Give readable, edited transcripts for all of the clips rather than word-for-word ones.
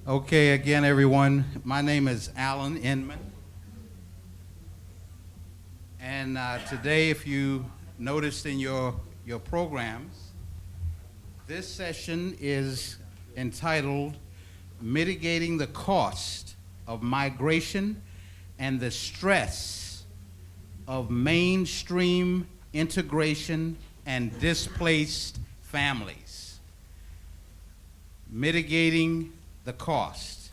Okay, again, everyone. My name is Alan Inman. And today, if you noticed in your programs, this session is entitled Mitigating the Cost of Migration and the Stress of Mainstream Integration and Displaced Families. Mitigating the cost.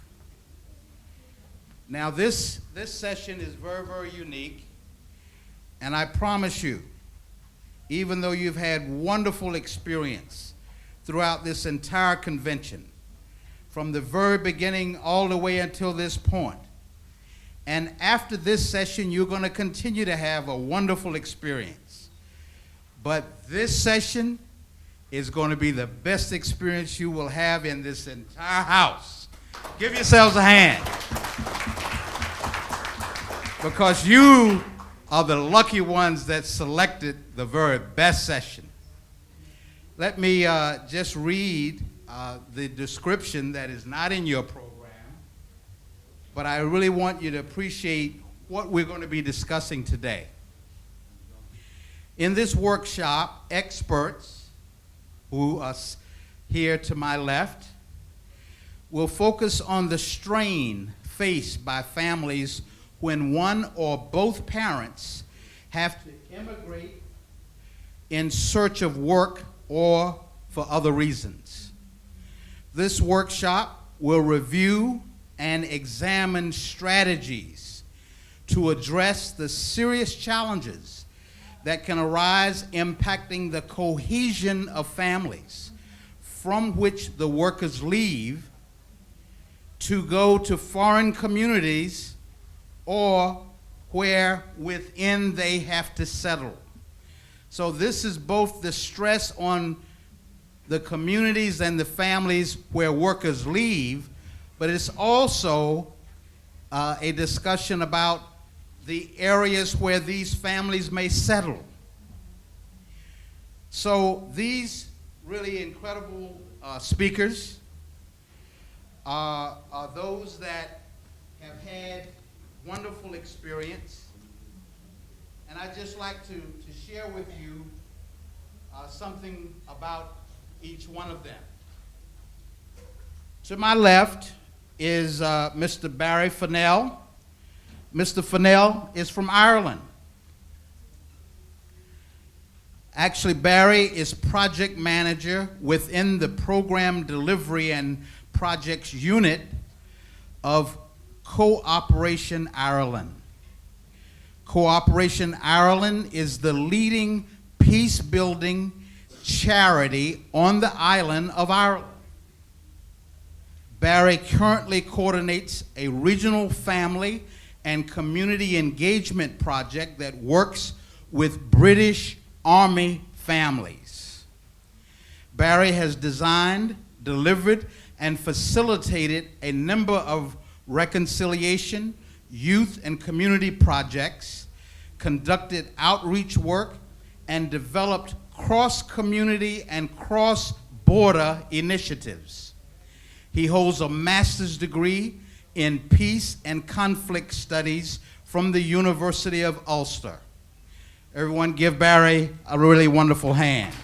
Now this session is very, very unique, and I promise you, even though you've had wonderful experience throughout this entire convention, from the very beginning all the way until this point, and after this session you're going to continue to have a wonderful experience. But this session is going to be the best experience you will have in this entire house. Give yourselves a hand. Because you are the lucky ones that selected the very best session. Let me just read the description that is not in your program, but I really want you to appreciate what we're going to be discussing today. In this workshop, experts who are here to my left will focus on the strain faced by families when one or both parents have to immigrate in search of work or for other reasons. This workshop will review and examine strategies to address the serious challenges that can arise impacting the cohesion of families from which the workers leave to go to foreign communities or where within they have to settle. So this is both the stress on the communities and the families where workers leave, but it's also a discussion about the areas where these families may settle. So these really incredible speakers are those that have had wonderful experience. And I'd just like to share with you something about each one of them. To my left is Mr. Barry Fennell. Mr. Fennell is from Ireland. Actually, Barry is project manager within the program delivery and projects unit of Cooperation Ireland. Cooperation Ireland is the leading peace-building charity on the island of Ireland. Barry currently coordinates a regional family and community engagement project that works with British Army families. Barry has designed, delivered, and facilitated a number of reconciliation, youth, and community projects, conducted outreach work, and developed cross-community and cross-border initiatives. He holds a master's degree in Peace and Conflict Studies from the University of Ulster. Everyone give Barry a really wonderful hand.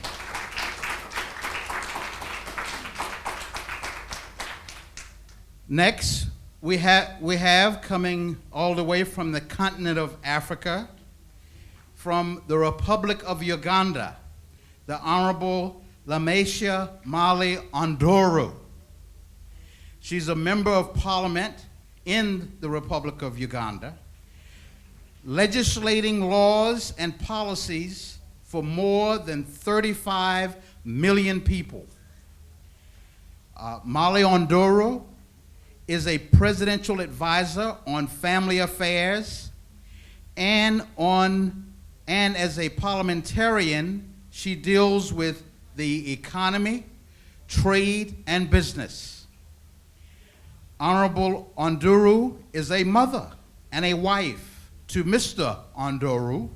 Next, we have coming all the way from the continent of Africa, from the Republic of Uganda, the Honorable Lamesha Mali Ondoro. She's a member of Parliament in the Republic of Uganda, legislating laws and policies for more than 35 million people. Mali Ondoro is a presidential advisor on family affairs, and as a parliamentarian, she deals with the economy, trade, and business. Honorable Ondoro is a mother and a wife to Mr. Ondoro.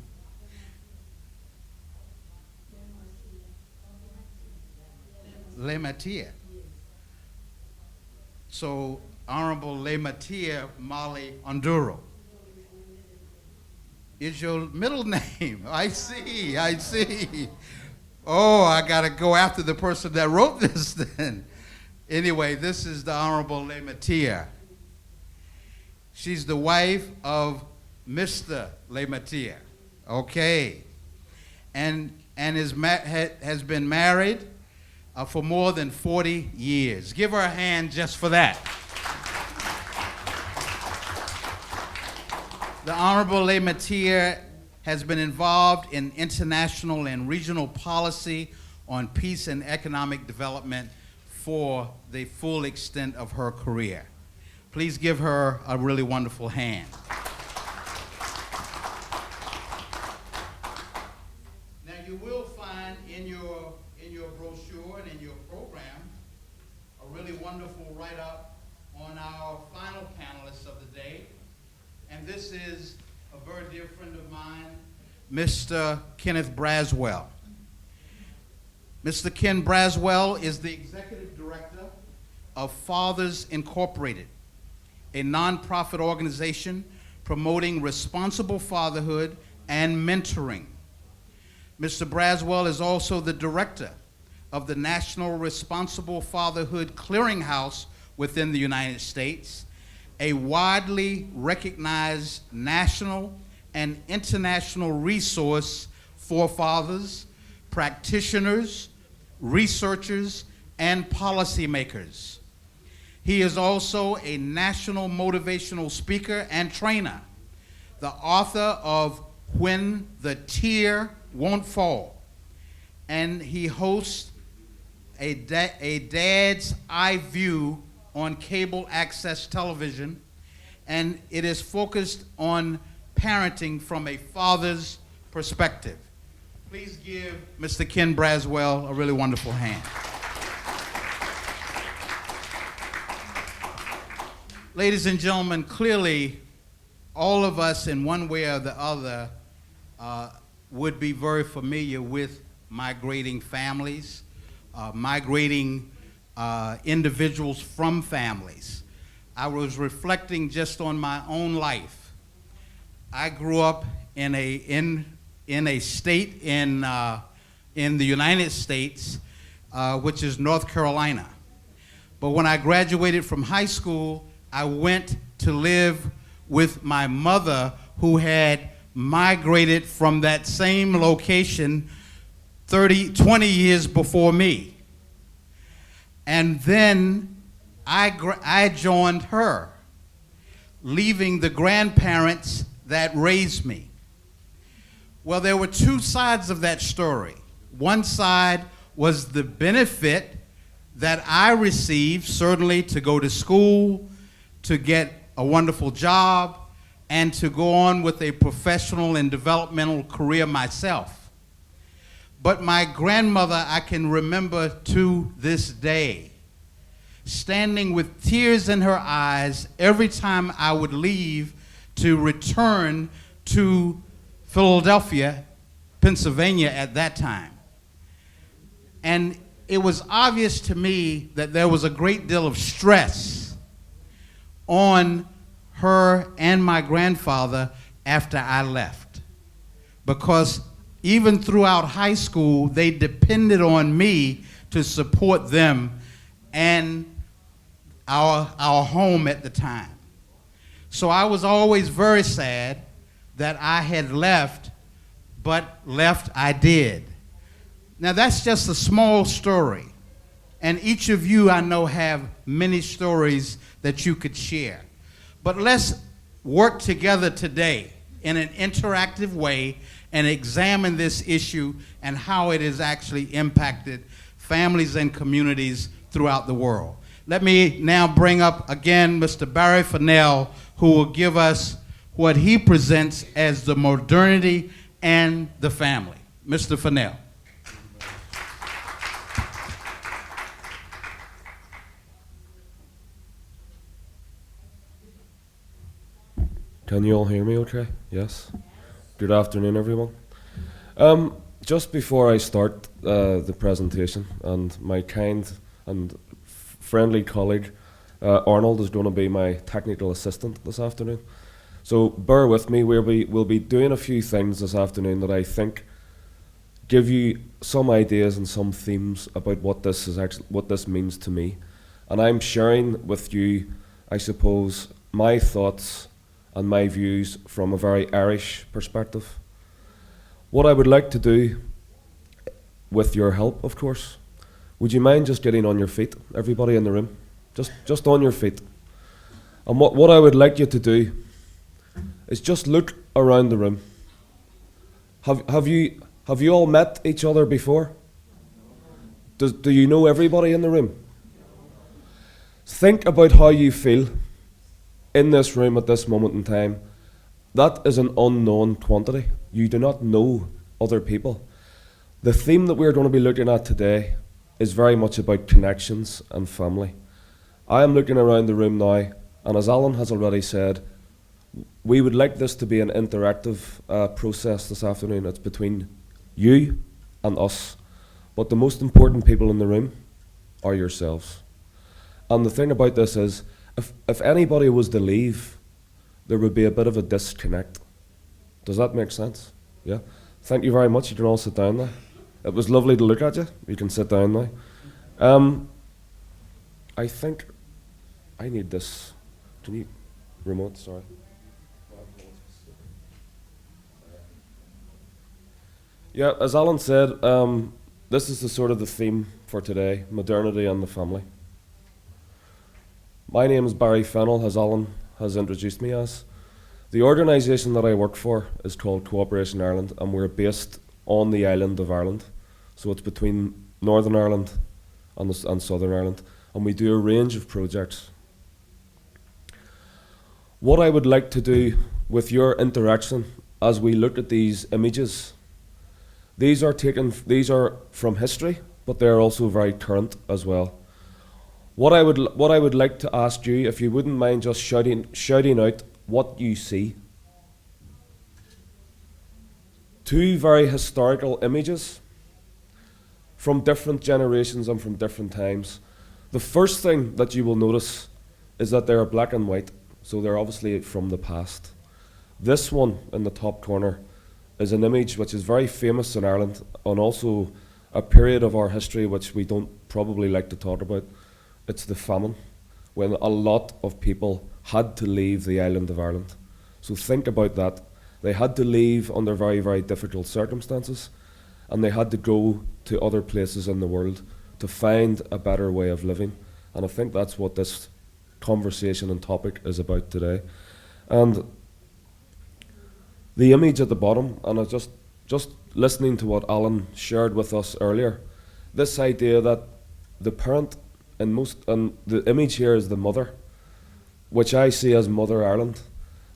Lematia. So, Honorable Lematia Molly Onduro is your middle name. I see, I see. Oh, I got to go after the person that wrote this then. Anyway, this is the Honorable Lematia. She's the wife of Mr. Lematia. Okay. And has been married for more than 40 years. Give her a hand just for that. The Honorable Lematia has been involved in international and regional policy on peace and economic development for the full extent of her career. Please give her a really wonderful hand. Now you will find in your brochure and in your program a really wonderful write-up on our final panelists of the day. And this is a very dear friend of mine, Mr. Kenneth Braswell. Mr. Ken Braswell is the executive director of Fathers Incorporated, a nonprofit organization promoting responsible fatherhood and mentoring. Mr. Braswell is also the director of the National Responsible Fatherhood Clearinghouse within the United States, a widely recognized national and international resource for fathers, practitioners, researchers, and policymakers. He is also a national motivational speaker and trainer, the author of When the Tear Won't Fall, and he hosts a Dad's Eye View on cable access television, and it is focused on parenting from a father's perspective. Please give Mr. Ken Braswell a really wonderful hand. Ladies and gentlemen, clearly all of us in one way or the other would be very familiar with migrating families, migrating individuals from families. I was reflecting just on my own life. I grew up in a state in the United States, which is North Carolina. But when I graduated from high school, I went to live with my mother, who had migrated from that same location 20 years before me. And then I joined her, leaving the grandparents that raised me. Well, there were two sides of that story. One side was the benefit that I received, certainly to go to school, to get a wonderful job, and to go on with a professional and developmental career myself. But my grandmother, I can remember to this day, standing with tears in her eyes every time I would leave to return to Philadelphia, Pennsylvania at that time. And it was obvious to me that there was a great deal of stress on her and my grandfather after I left, because even throughout high school, they depended on me to support them and our home at the time. So I was always very sad that I had left, but left I did. Now that's just a small story, and each of you I know have many stories that you could share. But let's work together today in an interactive way and examine this issue and how it has actually impacted families and communities throughout the world. Let me now bring up again Mr. Barry Fennell, who will give us what he presents as the modernity and the family. Mr. Fennell. Can you all hear me okay? Yes? Good afternoon, everyone. Just before I start the presentation, and my kind and friendly colleague, Arnold is going to be my technical assistant this afternoon. So bear with me. We'll be doing a few things this afternoon that I think give you some ideas and some themes about what this means to me, and I'm sharing with you, I suppose, my thoughts and my views from a very Irish perspective. What I would like to do, with your help, of course, would you mind just getting on your feet, everybody in the room? Just on your feet. And what I would like you to do is just look around the room. Have you all met each other before? Do you know everybody in the room? Think about how you feel in this room at this moment in time. That is an unknown quantity. You do not know other people. The theme that we're going to be looking at today is very much about connections and family. I am looking around the room now, and as Alan has already said, we would like this to be an interactive process this afternoon. It's between you and us, but the most important people in the room are yourselves. And the thing about this is, if anybody was to leave, there would be a bit of a disconnect. Does that make sense? Yeah? Thank you very much. You can all sit down now. It was lovely to look at you. You can sit down now. I think I need this. Do you need remote? Sorry. Yeah, as Alan said, this is the sort of the theme for today: modernity and the family. My name is Barry Fennell, as Alan has introduced me as. The organisation that I work for is called Cooperation Ireland, and we're based on the island of Ireland. So it's between Northern Ireland and Southern Ireland, and we do a range of projects. What I would like to do with your interaction as we look at these images, these are from history, but they're also very current as well. What I would like to ask you, if you wouldn't mind just shouting out what you see. Two very historical images from different generations and from different times. The first thing that you will notice is that they are black and white, so they're obviously from the past. This one in the top corner is an image which is very famous in Ireland, and also a period of our history which we don't probably like to talk about. It's the famine, when a lot of people had to leave the island of Ireland. So think about that. They had to leave under very, very difficult circumstances, and they had to go to other places in the world to find a better way of living. And I think that's what this conversation and topic is about today. And the image at the bottom, and I was just listening to what Alan shared with us earlier, this idea that the parent and the image here is the mother, which I see as Mother Ireland,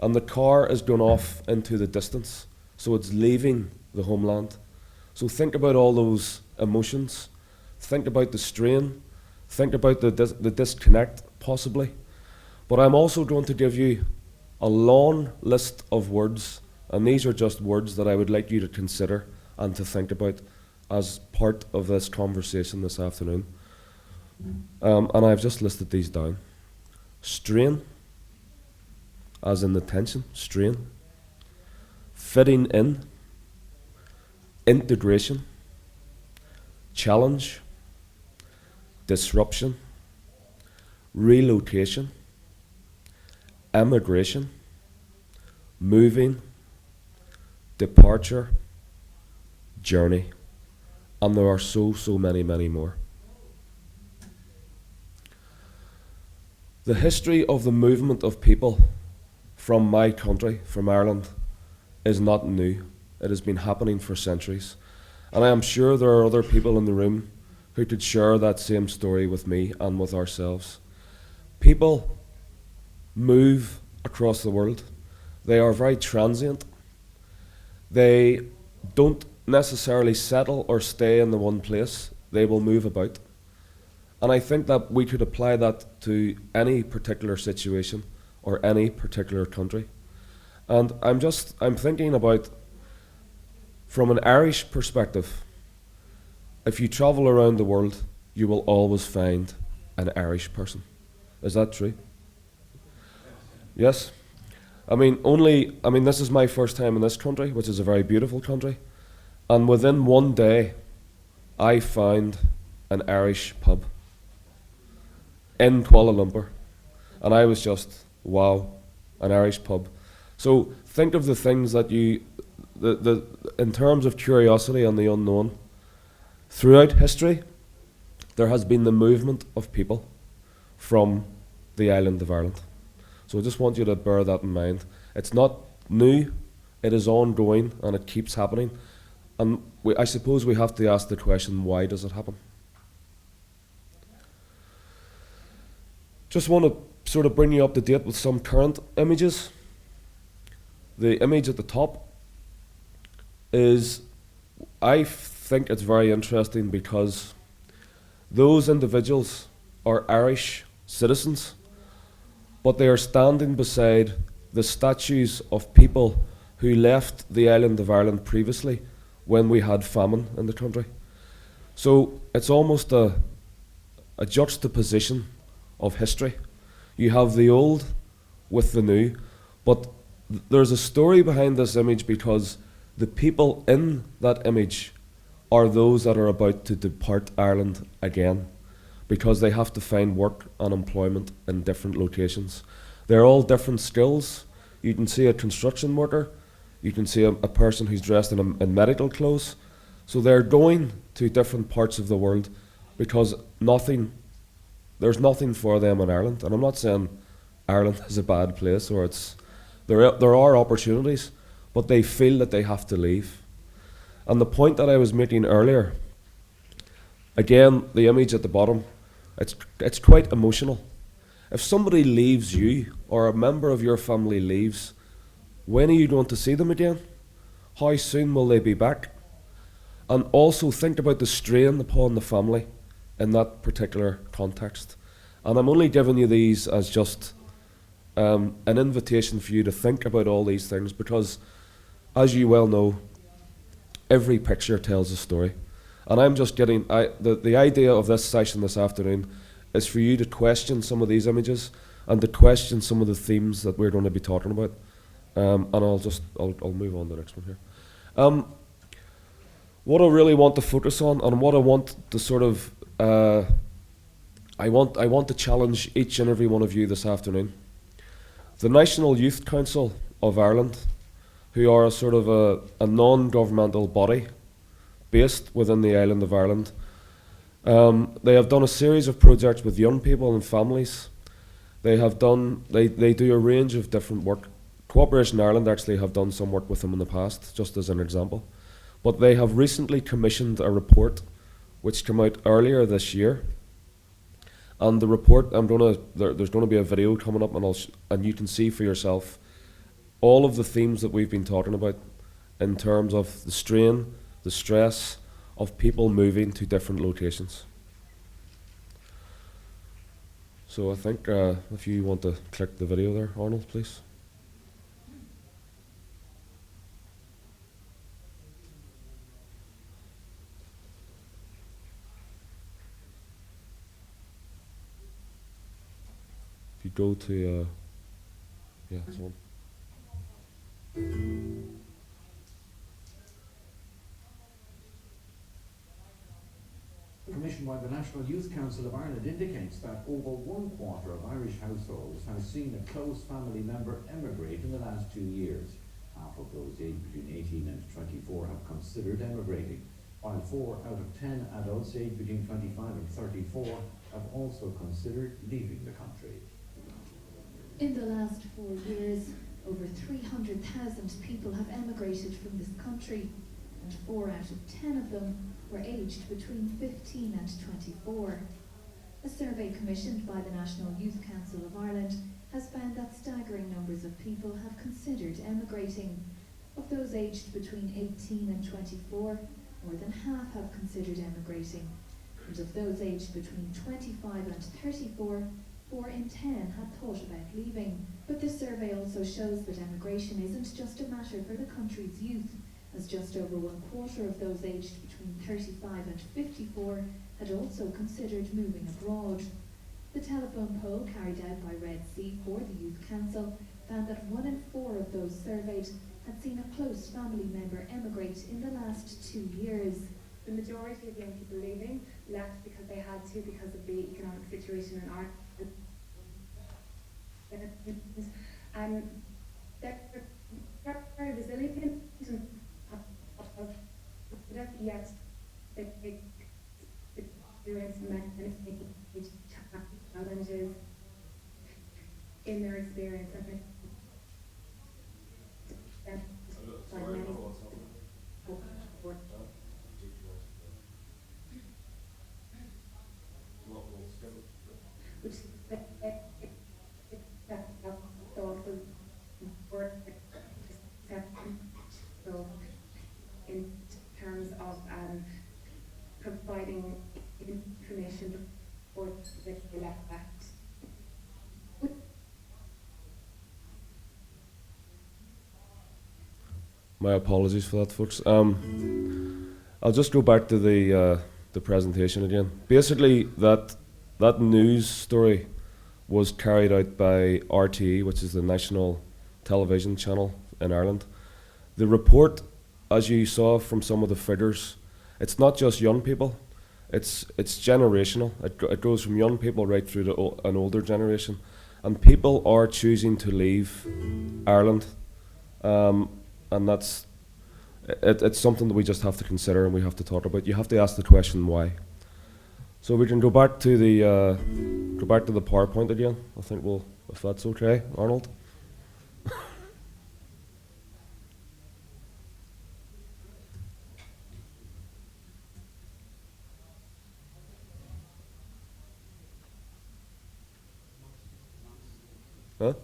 and the car is going off into the distance, so it's leaving the homeland. So think about all those emotions, think about the strain, think about the disconnect, possibly. But I'm also going to give you a long list of words, and these are just words that I would like you to consider and to think about as part of this conversation this afternoon. And I've just listed these down. Strain, as in the tension, strain. Fitting in. Integration. Challenge. Disruption. Relocation. Emigration. Moving. Departure. Journey. And there are so many more. The history of the movement of people from my country, from Ireland, is not new. It has been happening for centuries. And I am sure there are other people in the room who could share that same story with me and with ourselves. People move across the world. They are very transient. They don't necessarily settle or stay in the one place. They will move about. And I think that we could apply that to any particular situation or any particular country. And I'm thinking about, from an Irish perspective, if you travel around the world, you will always find an Irish person. Is that true? Yes. I mean, this is my first time in this country, which is a very beautiful country. And within one day, I found an Irish pub in Kuala Lumpur. And I was just, wow, an Irish pub. So think of the things that in terms of curiosity and the unknown, throughout history, there has been the movement of people from the island of Ireland. So I just want you to bear that in mind. It's not new, it is ongoing, and it keeps happening. And I suppose we have to ask the question, why does it happen? Just want to sort of bring you up to date with some current images. The image at the top is, I think it's very interesting because those individuals are Irish citizens, but they are standing beside the statues of people who left the island of Ireland previously when we had famine in the country. So it's almost a juxtaposition of history. You have the old with the new, but there's a story behind this image because the people in that image are those that are about to depart Ireland again because they have to find work and employment in different locations. They're all different skills. You can see a construction worker, you can see a person who's dressed in medical clothes. So they're going to different parts of the world because there's nothing for them in Ireland. And I'm not saying Ireland is a bad place or there are opportunities, but they feel that they have to leave. And the point that I was making earlier, again, the image at the bottom, it's quite emotional. If somebody leaves you or a member of your family leaves, when are you going to see them again? How soon will they be back? And also think about the strain upon the family in that particular context. And I'm only giving you these as just an invitation for you to think about all these things because, as you well know, every picture tells a story. And I'm just getting, the idea of this session this afternoon is for you to question some of these images and to question some of the themes that we're going to be talking about. And I'll move on to the next one here. What I really want to focus on and what I want to sort of, I want to challenge each and every one of you this afternoon. The National Youth Council of Ireland, who are a sort of a non-governmental body based within the island of Ireland, they have done a series of projects with young people and families. They do a range of different work. Cooperation Ireland actually have done some work with them in the past, just as an example. But they have recently commissioned a report which came out earlier this year. And the report, there's going to be a video coming up and you can see for yourself all of the themes that we've been talking about in terms of the strain, the stress of people moving to different locations. So I think if you want to click the video there, Arnold, please. If you go to, yeah, this one. Commissioned by the National Youth Council of Ireland indicates that over 1/4 of Irish households have seen a close family member emigrate in the last 2 years. Half of those aged between 18 and 24 have considered emigrating, while 4 out of 10 adults aged between 25 and 34 have also considered leaving the country. In the last 4 years, over 300,000 people have emigrated from this country, and 4 out of 10 of them were aged between 15 and 24. A survey commissioned by the National Youth Council of Ireland has found that staggering numbers of people have considered emigrating. Of those aged between 18 and 24, more than half have considered emigrating, and of those aged between 25 and 34, 4 in 10 had thought about leaving. But this survey also shows that emigration isn't just a matter for the country's youth, as just over 1/4 of those aged between 35 and 54 had also considered moving abroad. The telephone poll carried out by Red C for the Youth Council found that 1 in 4 of those surveyed had seen a close family member emigrate in the last 2 years. The majority of young people leaving left because they had to, because of the economic situation in Ireland. They're very resilient, and yet they experience many challenges in their experience. Which in terms of providing information for the elect. My apologies for that, folks. I'll just go back to the presentation again. Basically, that news story was carried out by RTE, which is the national television channel in Ireland. The report, as you saw from some of the figures, it's not just young people, it's generational. It goes from young people right through to an older generation. And people are choosing to leave Ireland. And it's something that we just have to consider and we have to talk about. You have to ask the question why. So we can go back to the PowerPoint again. I think if that's okay, Arnold. Huh?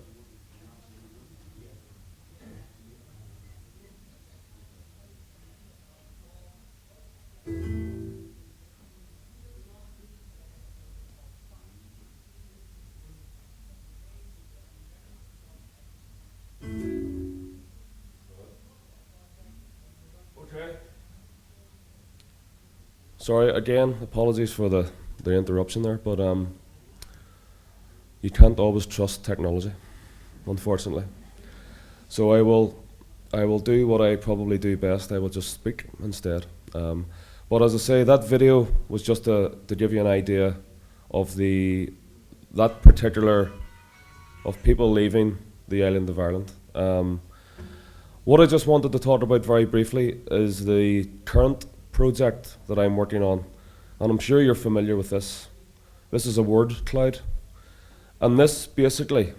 Sorry, again, apologies for the interruption there, but you can't always trust technology, unfortunately. So I will do what I probably do best. I will just speak instead. But as I say, that video was just to give you an idea of that particular of people leaving the island of Ireland. What I just wanted to talk about very briefly is the current project that I'm working on, and I'm sure you're familiar with this. This is a word cloud, and this basically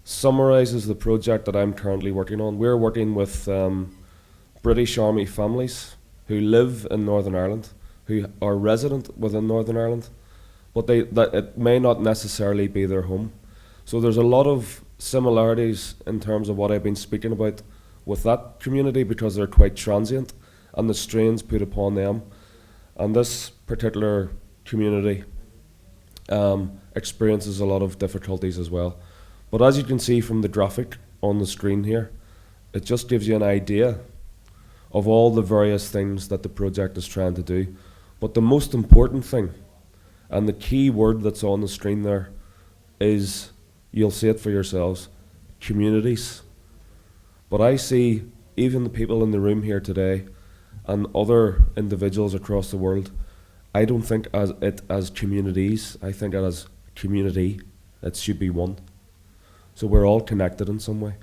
summarizes the project that I'm currently working on. We're working with British Army families who live in Northern Ireland, who are resident within Northern Ireland, but it may not necessarily be their home. So there's a lot of similarities in terms of what I've been speaking about with that community, because they're quite transient and the strains put upon them. And this particular community experiences a lot of difficulties as well. But as you can see from the graphic on the screen here, it just gives you an idea of all the various things that the project is trying to do. But the most important thing, and the key word that's on the screen there, is, you'll see it for yourselves, communities. But I see even the people in the room here today and other individuals across the world, I don't think as communities, I think it as community. It should be one. So we're all connected in some way.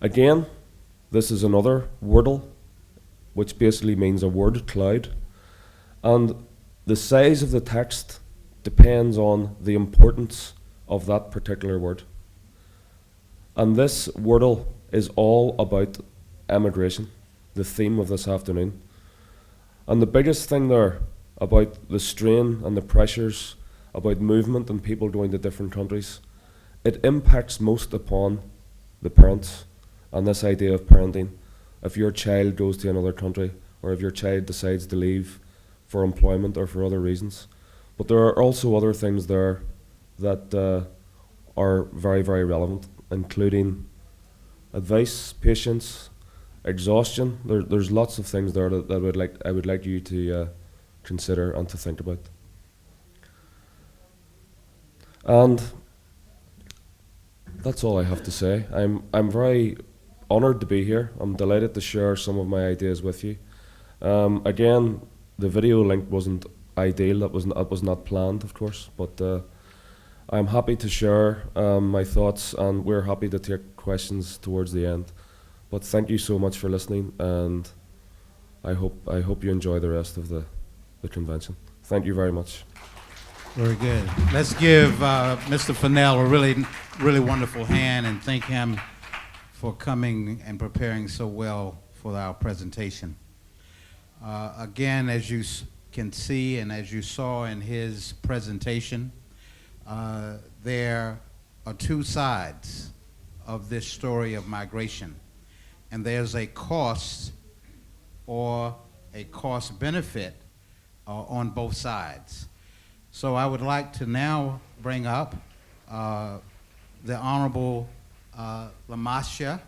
Again, this is another wordle, which basically means a word cloud. And the size of the text depends on the importance of that particular word. And this wordle is all about emigration, the theme of this afternoon. And the biggest thing there about the strain and the pressures about movement and people going to different countries, it impacts most upon the parents and this idea of parenting. If your child goes to another country, or if your child decides to leave for employment or for other reasons. But there are also other things there that are very, very relevant, including advice, patience, exhaustion. There's lots of things there that I would like you to consider and to think about. And that's all I have to say. I'm very honoured to be here. I'm delighted to share some of my ideas with you. Again, the video link wasn't ideal. That was not planned, of course, but I'm happy to share my thoughts, and we're happy to take questions towards the end. But thank you so much for listening, and I hope you enjoy the rest of the convention. Thank you very much. Very good. Let's give Mr. Fennell a really wonderful hand and thank him for coming and preparing so well for our presentation. Again, as you can see and as you saw in his presentation, there are two sides of this story of migration. And there's a cost or a cost benefit on both sides. So I would like to now bring up the Honorable Lamatia.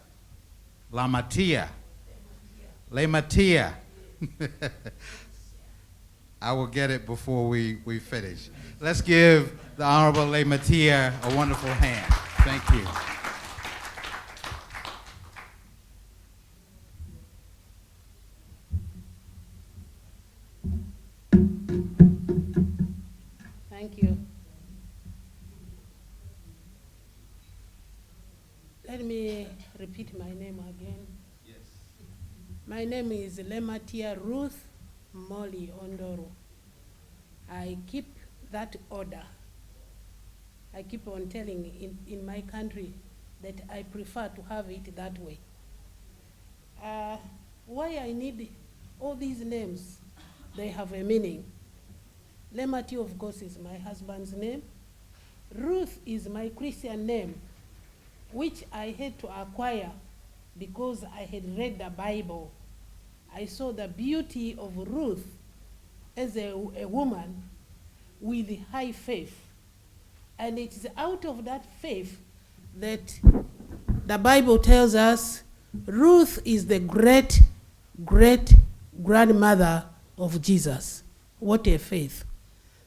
I will get it before we finish. Let's give the Honorable Lamatia a wonderful hand. Thank you. Thank you. Let me repeat my name again. Yes. My name is Lematia Ruth Molly Ondoro. I keep that order. I keep on telling in my country that I prefer to have it that way. Why I need all these names? They have a meaning. Lemati, of course, is my husband's name. Ruth is my Christian name, which I had to acquire because I had read the Bible. I saw the beauty of Ruth as a woman with high faith. And it is out of that faith that the Bible tells us Ruth is the great grandmother of Jesus. What a faith.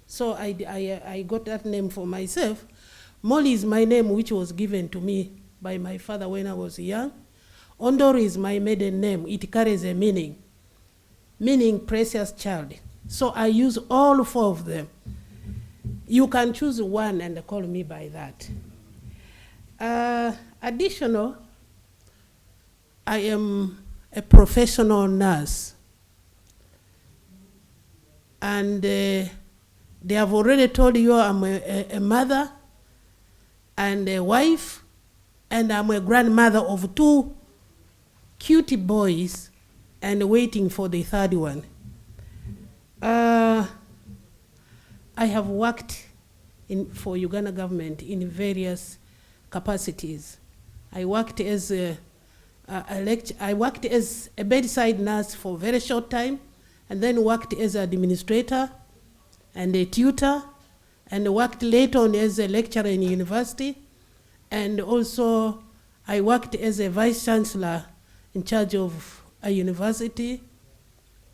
So I got that name for myself. Molly is my name, which was given to me by my father when I was young. Ondoro is my maiden name. It carries a meaning precious child. So I use all four of them. You can choose one and call me by that. Additional, I am a professional nurse. And they have already told you I'm a mother and a wife, and I'm a grandmother of two cutie boys and waiting for the third one. I have worked for Uganda government in various capacities. I worked as I worked as a bedside nurse for a very short time, and then worked as an administrator and a tutor, and worked later on as a lecturer in university, and also I worked as a vice chancellor in charge of a university.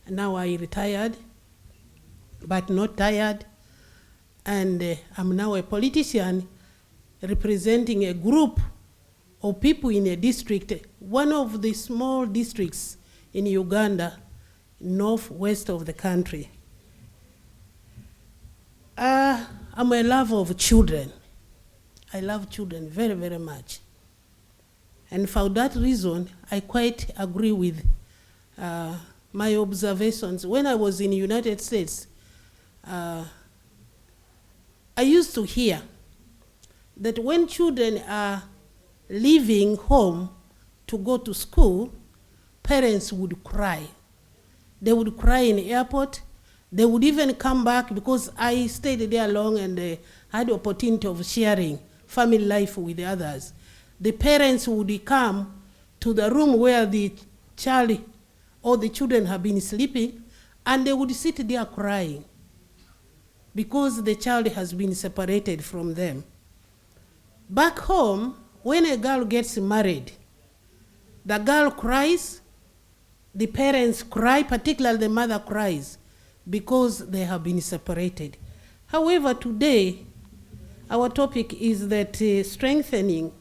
And now I retired, but not tired, and I'm now a politician representing a group of people in a district, one of the small districts in Uganda, northwest of the country. I'm a lover of children. I love children very, very much. And for that reason, I quite agree with my observations. When I was in the United States, I used to hear that when children are leaving home to go to school, parents would cry. They would cry in the airport. They would even come back, because I stayed there long and had the opportunity of sharing family life with the others. The parents would come to the room where the child or the children have been sleeping, and they would sit there crying because the child has been separated from them. Back home, when a girl gets married, the girl cries, the parents cry, particularly the mother cries, because they have been separated. However, today, our topic is that strengthening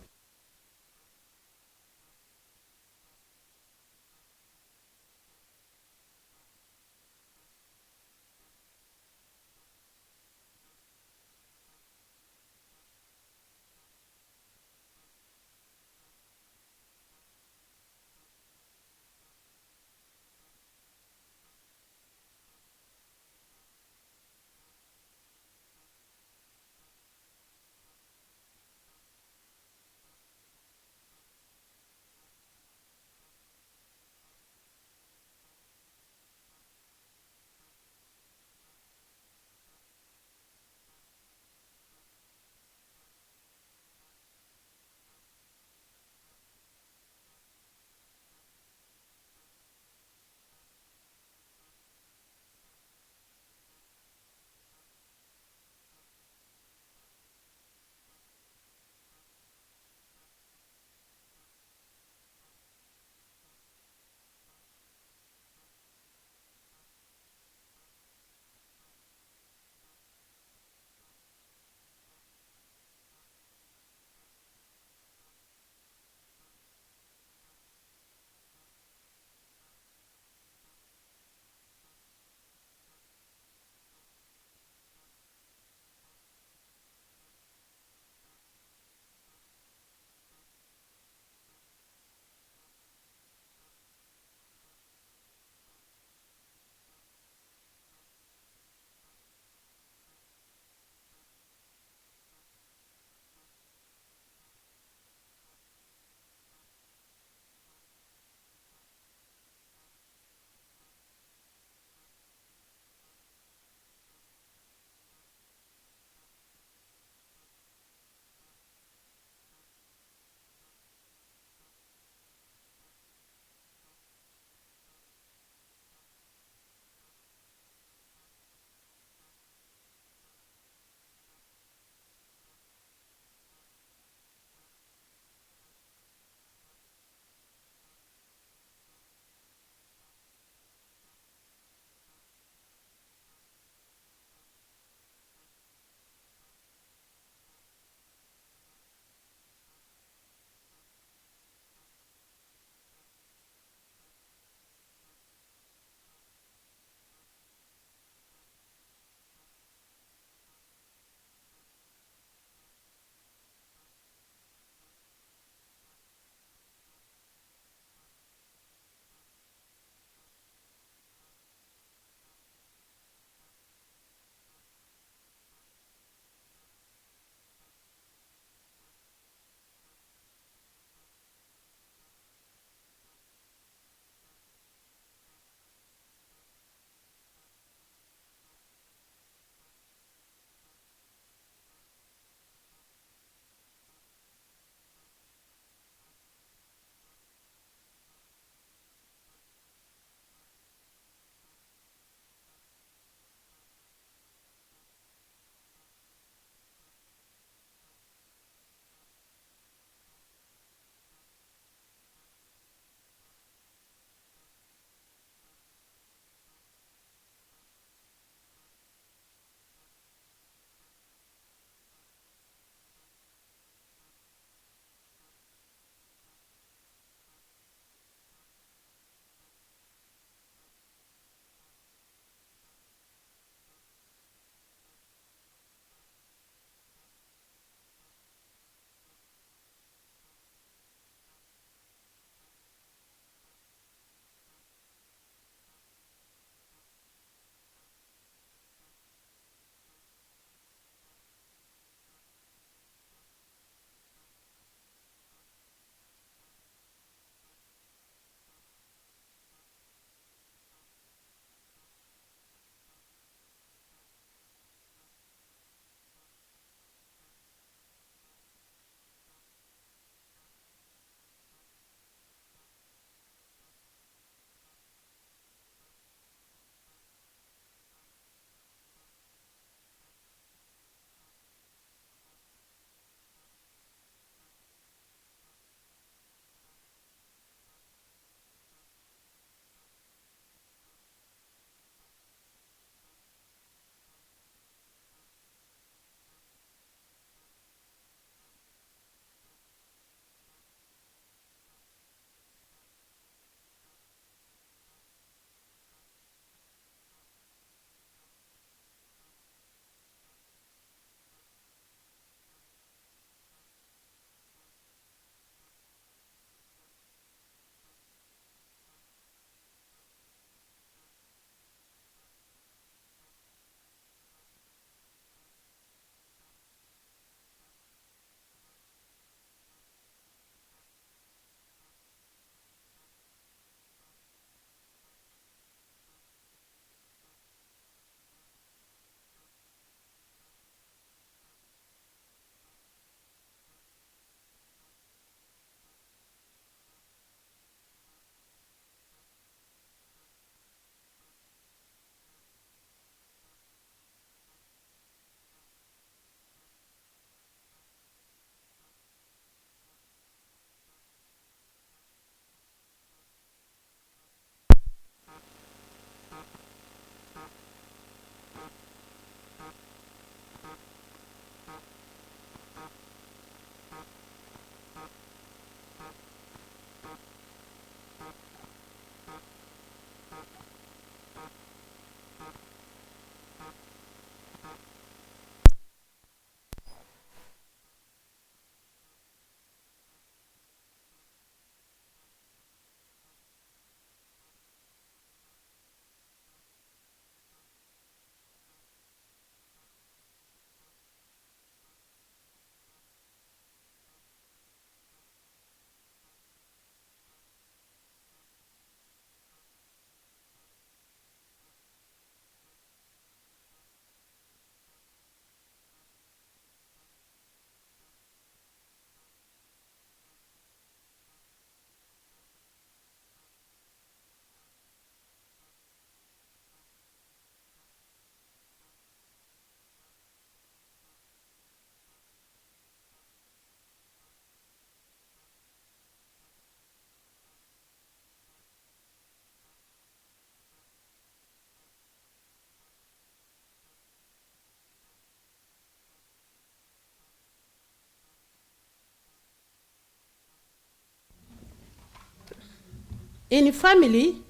In family,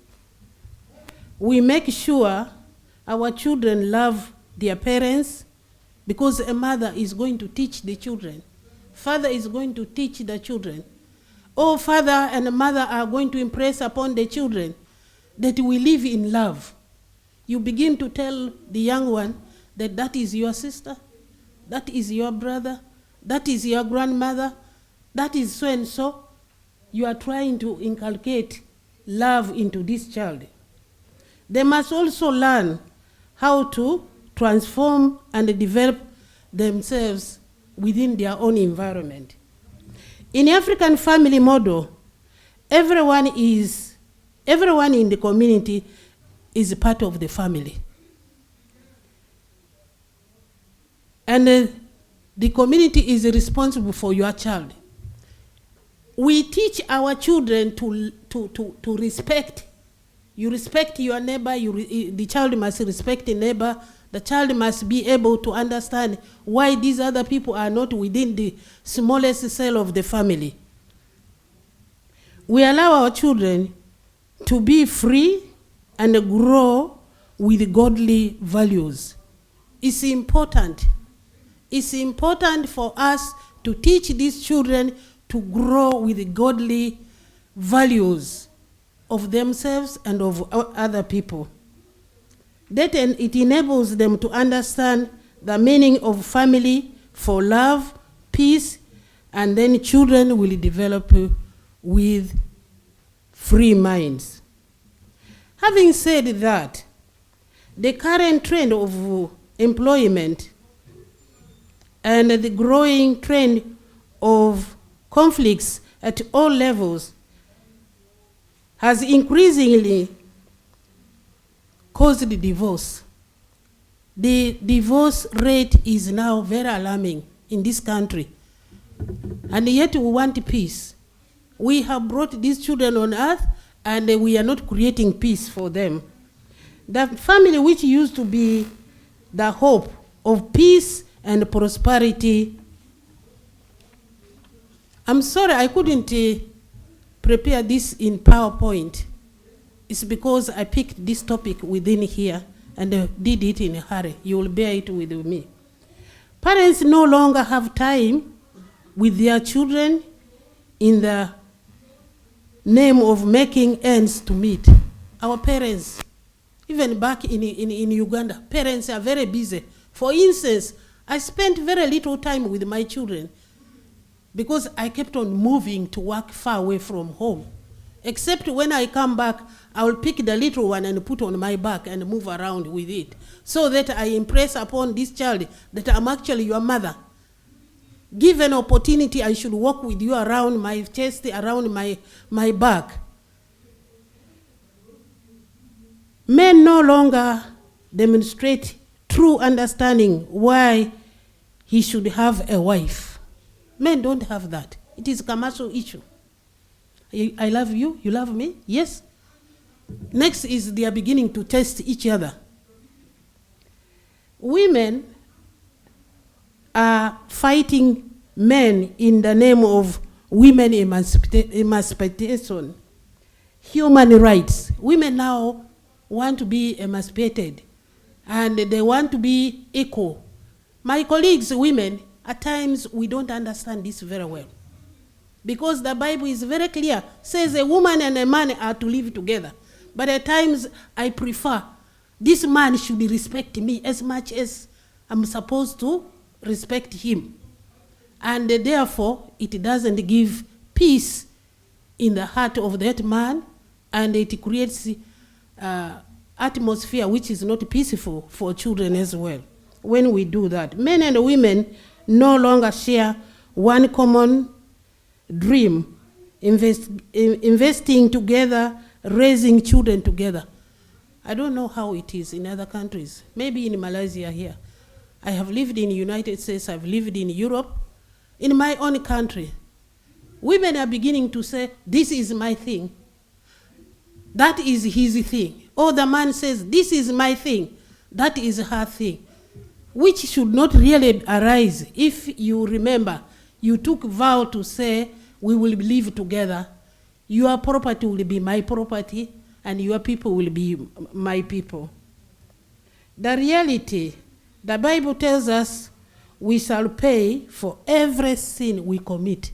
we make sure our children love their parents, because a mother is going to teach the children. Father is going to teach the children. Or father and mother are going to impress upon the children that we live in love. You begin to tell the young one that that is your sister, that is your brother, that is your grandmother, that is so and so. You are trying to inculcate love into this child. They must also learn how to transform and develop themselves within their own environment. In African family model, everyone in the community is a part of the family. And the community is responsible for your child. We teach our children to respect. You respect your neighbor, the child must respect the neighbor. The child must be able to understand why these other people are not within the smallest cell of the family. We allow our children to be free and grow with godly values. It's important. It's important for us to teach these children to grow with godly values of themselves and of other people. That it enables them to understand the meaning of family for love, peace, and then children will develop with free minds. Having said that, the current trend of employment and the growing trend of conflicts at all levels has increasingly caused divorce. The divorce rate is now very alarming in this country. And yet we want peace. We have brought these children on earth and we are not creating peace for them. The family which used to be the hope of peace and prosperity. I'm sorry I couldn't prepare this in PowerPoint. It's because I picked this topic within here and did it in a hurry. You will bear it with me. Parents no longer have time with their children in the name of making ends to meet. Our parents, even back in Uganda, parents are very busy. For instance, I spent very little time with my children because I kept on moving to work far away from home. Except when I come back, I will pick the little one and put on my back and move around with it, so that I impress upon this child that I'm actually your mother. Give an opportunity, I should walk with you around my chest, around my back. Men no longer demonstrate true understanding why he should have a wife. Men don't have that. It is a commercial issue. I love you, you love me, yes. Next is they are beginning to test each other. Women are fighting men in the name of women emancipation, human rights. Women now want to be emancipated and they want to be equal. My colleagues, women, at times we don't understand this very well. Because the Bible is very clear, says a woman and a man are to live together. But at times I prefer this man should respect me as much as I'm supposed to respect him. And therefore, it doesn't give peace in the heart of that man, and it creates atmosphere which is not peaceful for children as well. When we do that, men and women no longer share one common dream, investing together, raising children together. I don't know how it is in other countries. Maybe in Malaysia here. I have lived in the United States, I've lived in Europe. In my own country, women are beginning to say, this is my thing. That is his thing. Or the man says, this is my thing. That is her thing. Which should not really arise. If you remember, you took vow to say, we will live together Your property will be my property, and your people will be my people. The reality, the Bible tells us we shall pay for every sin we commit.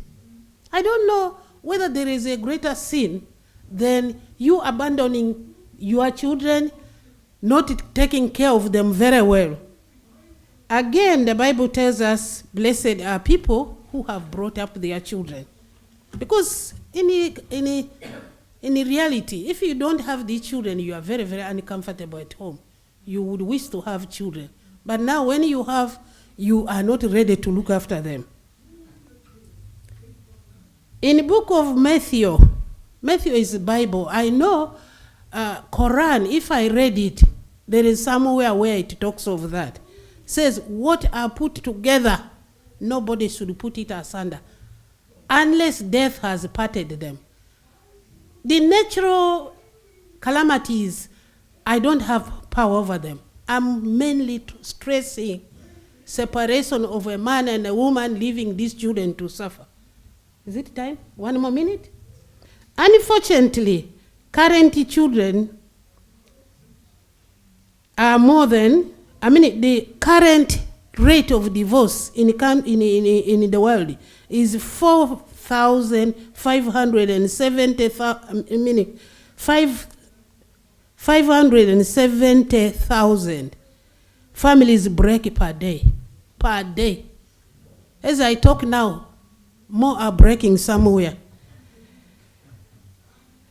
I don't know whether there is a greater sin than you abandoning your children, not taking care of them very well. Again, the Bible tells us, blessed are people who have brought up their children. Because in reality, if you don't have these children, you are very, very uncomfortable at home. You would wish to have children. But now when you have, you are not ready to look after them. In the book of Matthew is the Bible. I know Quran, if I read it, there is somewhere where it talks of that. It says, what are put together, nobody should put it asunder, unless death has parted them. The natural calamities, I don't have power over them. I'm mainly stressing separation of a man and a woman, leaving these children to suffer. Is it time? One more minute? Unfortunately, current children are more than, the current rate of divorce in the world is 570,000 families break per day. Per day. As I talk now, more are breaking somewhere.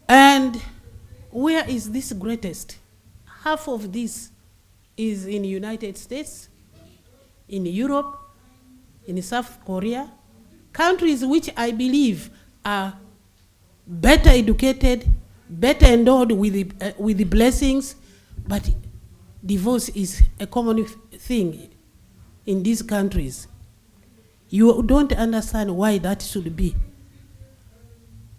And where is this greatest? Half of this is in the United States, in Europe, in South Korea, countries which I believe are better educated, better endowed with the blessings, but divorce is a common thing in these countries. You don't understand why that should be.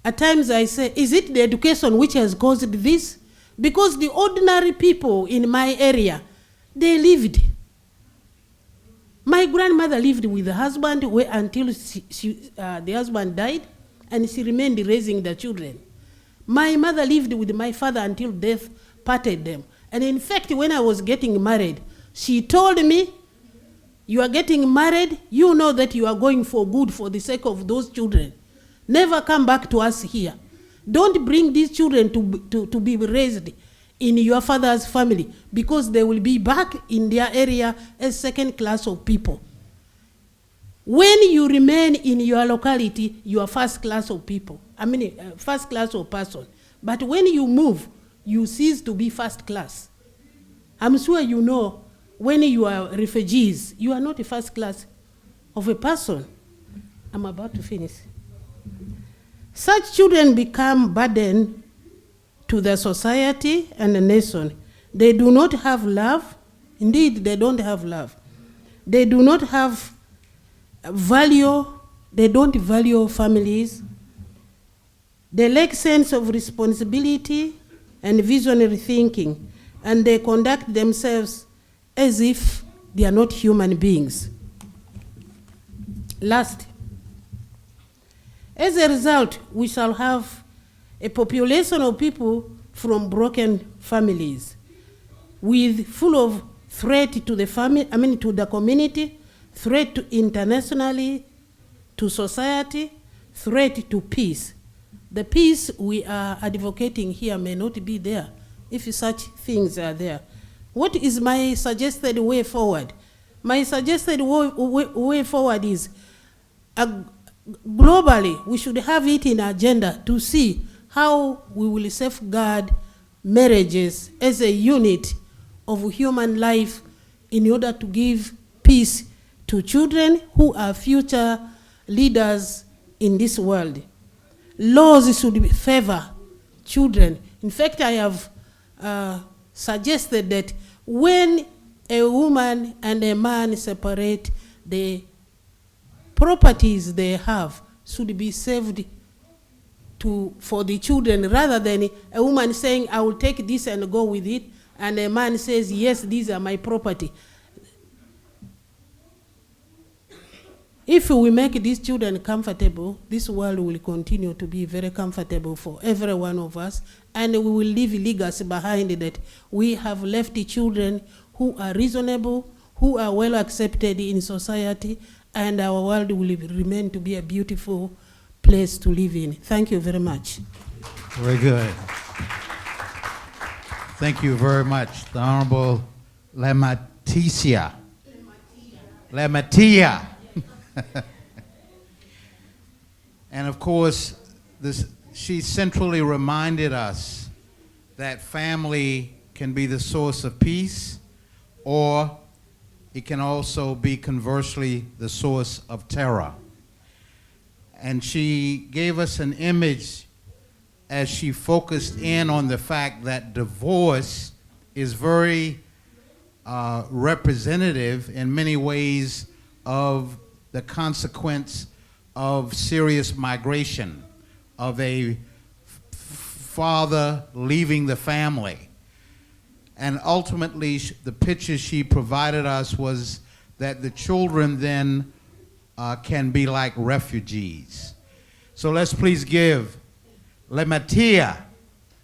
At times I say, is it the education which has caused this? Because the ordinary people in my area, they lived. My grandmother lived with the husband until the husband died, and she remained raising the children. My mother lived with my father until death parted them. And in fact, when I was getting married, she told me, you are getting married, you know that you are going for good for the sake of those children. Never come back to us here. Don't bring these children to be raised in your father's family, because they will be back in their area as second class of people. When you remain in your locality, you are first class of people. First class of person. But when you move, you cease to be first class. I'm sure you know, when you are refugees, you are not a first class of a person. I'm about to finish. Such children become burden to the society and the nation. They do not have love. Indeed, they don't have love. They do not have value. They don't value families. They lack sense of responsibility and visionary thinking, and they conduct themselves as if they are not human beings. Last, as a result, we shall have a population of people from broken families, with full of threat to the family, to the community, threat to internationally, to society, threat to peace. The peace we are advocating here may not be there if such things are there. What is my suggested way forward? My suggested way forward is globally, we should have it in agenda to see how we will safeguard marriages as a unit of human life in order to give peace to children who are future leaders in this world. Laws should favor children. In fact, I have suggested that when a woman and a man separate, the properties they have should be saved for the children, rather than a woman saying, I will take this and go with it, and a man says, yes, these are my property. If we make these children comfortable, this world will continue to be very comfortable for every one of us, and we will leave legacy behind that we have left the children who are reasonable, who are well accepted in society, and our world will remain to be a beautiful place to live in. Thank you very much. Very good. Thank you very much. The Honorable Lamatia. Lamatia. And of course, she centrally reminded us that family can be the source of peace, or it can also be conversely the source of terror. And she gave us an image as she focused in on the fact that divorce is very representative in many ways of the consequence of serious migration, of a father leaving the family. And ultimately, the picture she provided us was that the children then can be like refugees. So let's please give Lematia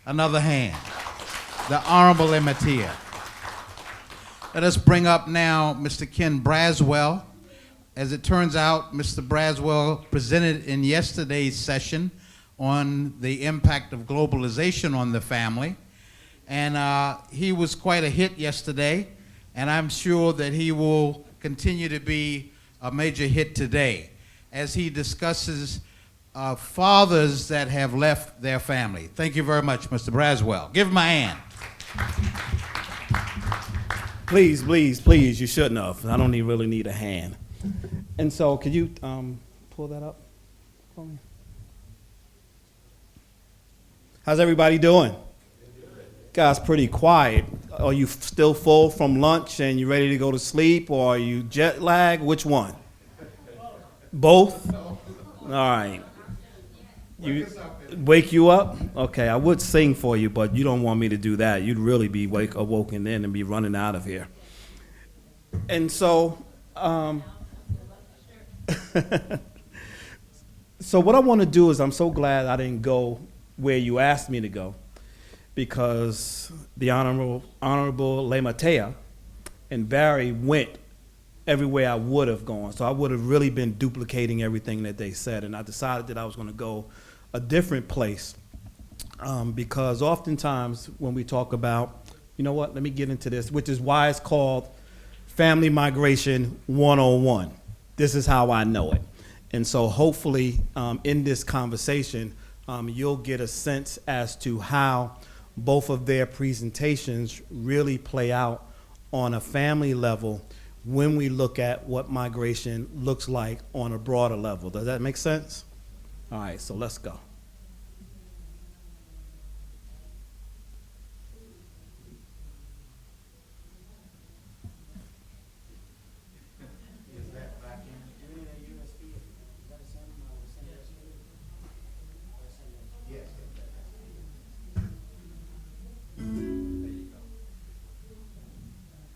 another hand. The Honorable Lematia. Let us bring up now Mr. Ken Braswell. As it turns out, Mr. Braswell presented in yesterday's session on the impact of globalization on the family. And he was quite a hit yesterday, and I'm sure that he will continue to be a major hit today as he discusses fathers that have left their family. Thank you very much, Mr. Braswell. Give him a hand. Please, please, please, you shouldn't have. I don't really need a hand. And so, could you pull that up for me? How's everybody doing? Guys, pretty quiet. Are you still full from lunch and you ready to go to sleep, or are you jet lagged? Which one? Both? All right. Wake you up? Okay, I would sing for you, but you don't want me to do that. You'd really be awoken in and be running out of here. And so, so what I want to do is, I'm so glad I didn't go where you asked me to go, because the Honorable Lematea and Barry went everywhere I would have gone. So I would have really been duplicating everything that they said, and I decided that I was going to go a different place, because oftentimes when we talk about, you know what, let me get into this, which is why it's called Family Migration 101. This is how I know it. And so hopefully in this conversation, you'll get a sense as to how both of their presentations really play out on a family level when we look at what migration looks like on a broader level. Does that make sense? All right, so let's go.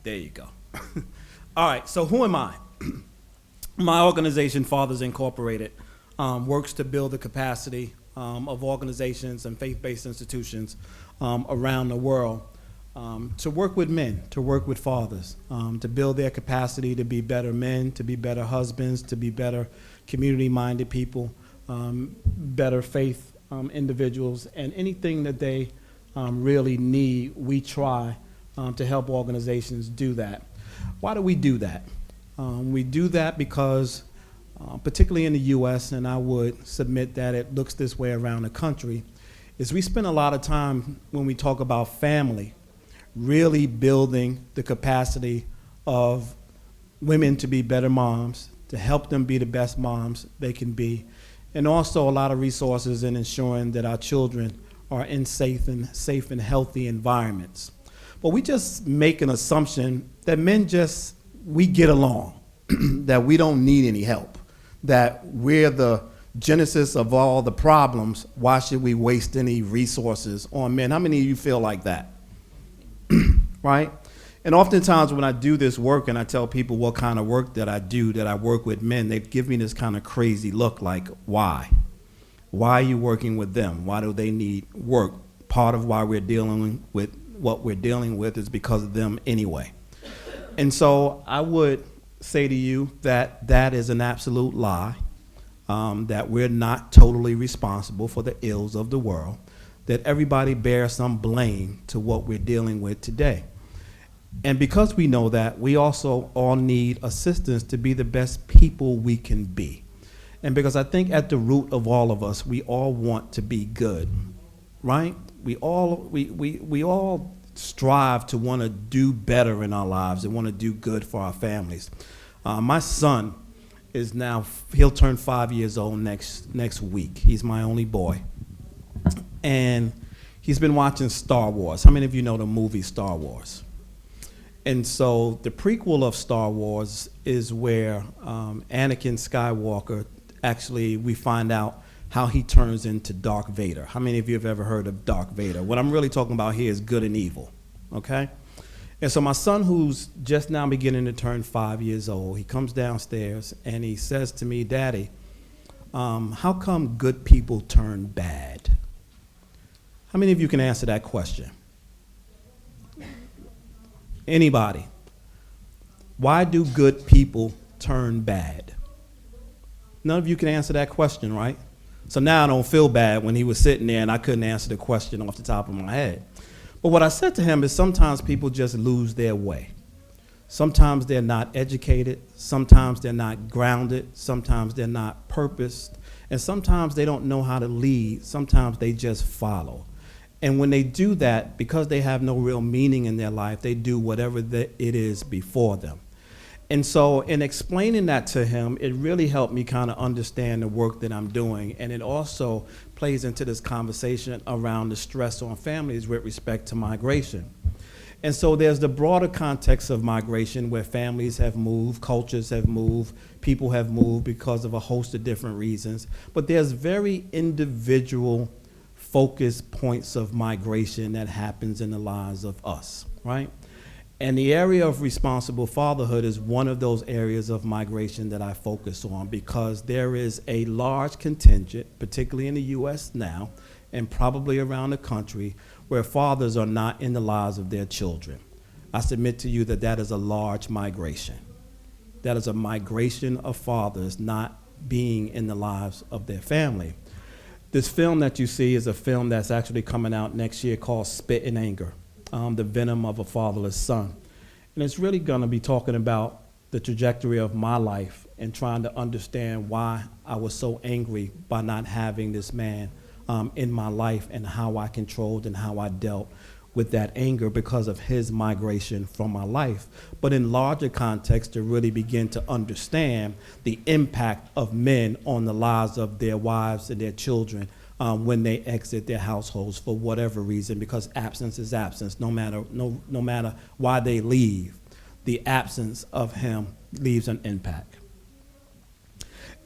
There you go. All right, so who am I? My organization, Fathers Incorporated, works to build the capacity of organizations and faith-based institutions around the world to work with men, to work with fathers, to build their capacity to be better men, to be better husbands, to be better community-minded people, better faith individuals, and anything that they really need, we try to help organizations do that. Why do we do that? We do that because, particularly in the U.S., and I would submit that it looks this way around the country, is we spend a lot of time when we talk about family really building the capacity of women to be better moms, to help them be the best moms they can be, and also a lot of resources in ensuring that our children are in safe and healthy environments. But we just make an assumption that men we get along, that we don't need any help, that we're the genesis of all the problems. Why should we waste any resources on men? How many of you feel like that? Right? And oftentimes when I do this work and I tell people what kind of work that I do, that I work with men, they give me this kind of crazy look like, why? Why are you working with them? Why do they need work? Part of why we're dealing with what we're dealing with is because of them anyway. And so I would say to you that that is an absolute lie, that we're not totally responsible for the ills of the world, that everybody bears some blame to what we're dealing with today. And because we know that, we also all need assistance to be the best people we can be. And because I think at the root of all of us, we all want to be good, right? We all strive to want to do better in our lives and want to do good for our families. My son is now, he'll turn 5 years old next week. He's my only boy. And he's been watching Star Wars. How many of you know the movie Star Wars? And so the prequel of Star Wars is where Anakin Skywalker, actually we find out how he turns into Darth Vader. How many of you have ever heard of Darth Vader? What I'm really talking about here is good and evil, okay? And so my son, who's just now beginning to turn 5 years old, he comes downstairs and he says to me, Daddy, how come good people turn bad? How many of you can answer that question? Anybody? Why do good people turn bad? None of you can answer that question, right? So now I don't feel bad when he was sitting there and I couldn't answer the question off the top of my head. But what I said to him is sometimes people just lose their way. Sometimes they're not educated. Sometimes they're not grounded. Sometimes they're not purposed. And sometimes they don't know how to lead. Sometimes they just follow. And when they do that, because they have no real meaning in their life, they do whatever it is before them. And so in explaining that to him, it really helped me kind of understand the work that I'm doing. And it also plays into this conversation around the stress on families with respect to migration. And so there's the broader context of migration where families have moved, cultures have moved, people have moved because of a host of different reasons. But there's very individual focus points of migration that happens in the lives of us, right? And the area of responsible fatherhood is one of those areas of migration that I focus on because there is a large contingent, particularly in the U.S. now, and probably around the country, where fathers are not in the lives of their children. I submit to you that that is a large migration. That is a migration of fathers not being in the lives of their family. This film that you see is a film that's actually coming out next year called Spit and Anger, The Venom of a Fatherless Son. And it's really going to be talking about the trajectory of my life and trying to understand why I was so angry by not having this man in my life and how I controlled and how I dealt with that anger because of his migration from my life. But in larger context, to really begin to understand the impact of men on the lives of their wives and their children when they exit their households for whatever reason, because absence is absence, no matter why they leave. The absence of him leaves an impact.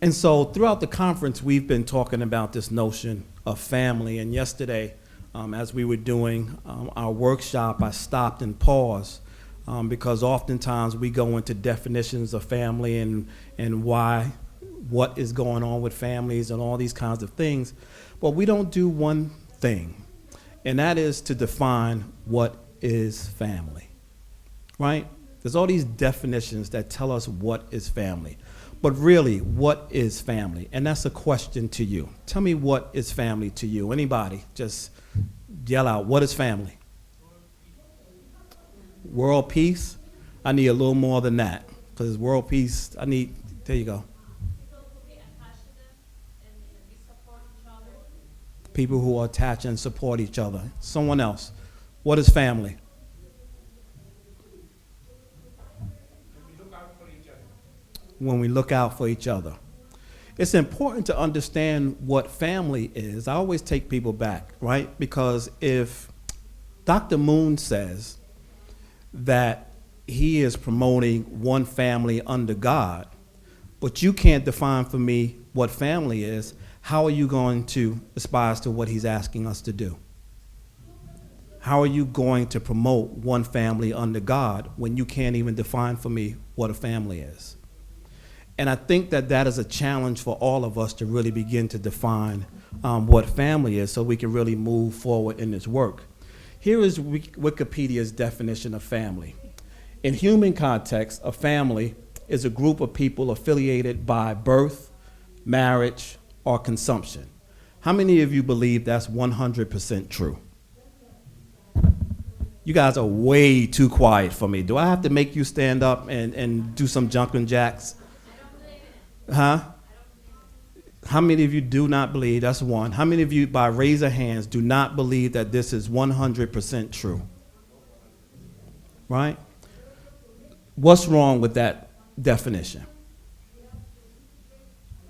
And so throughout the conference, we've been talking about this notion of family. And yesterday, as we were doing our workshop, I stopped and paused because oftentimes we go into definitions of family and what is going on with families and all these kinds of things. But we don't do one thing, and that is to define what is family, right? There's all these definitions that tell us what is family. But really, what is family? And that's a question to you. Tell me what is family to you. Anybody, just yell out, what is family? World peace? I need a little more than that. Because world peace, there you go. People who are attached and support each other. Someone else. What is family? When we look out for each other. It's important to understand what family is. I always take people back, right? Because if Dr. Moon says that he is promoting one family under God, but you can't define for me what family is, how are you going to aspire to what he's asking us to do? How are you going to promote one family under God when you can't even define for me what a family is? And I think that that is a challenge for all of us to really begin to define what family is so we can really move forward in this work. Here is Wikipedia's definition of family. In human context, a family is a group of people affiliated by birth, marriage, or consumption. How many of you believe that's 100% true? You guys are way too quiet for me. Do I have to make you stand up and do some jumping jacks? Huh? How many of you do not believe? That's one. How many of you, by raise of hands, do not believe that this is 100% true? Right? What's wrong with that definition?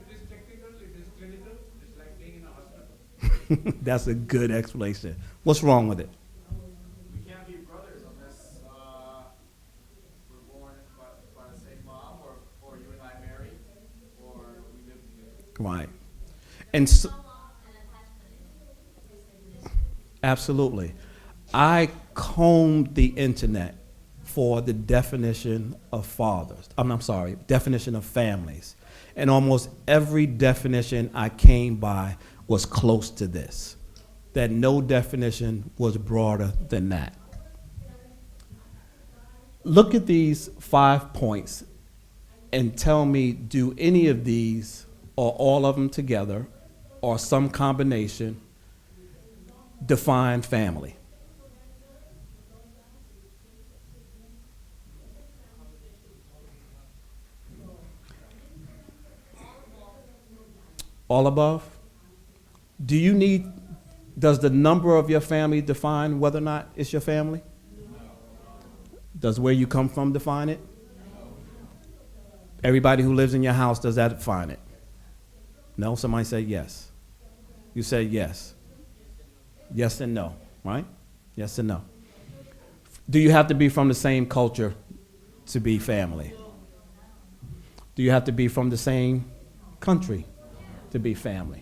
It is technical, it is clinical, it's like being in a hospital. That's a good explanation. What's wrong with it? We can't be brothers unless we're born by the same mom, or you and I marry, or we live together. Right. And so, absolutely. I combed the internet for the definition of fathers. I'm sorry, definition of families. And almost every definition I came by was close to this, that no definition was broader than that. Look at these 5 points and tell me, do any of these or all of them together or some combination define family? All above? Does the number of your family define whether or not it's your family? Does where you come from define it? Everybody who lives in your house, does that define it? No? Somebody say yes. You say yes. Yes and no, right? Yes and no. Do you have to be from the same culture to be family? Do you have to be from the same country to be family?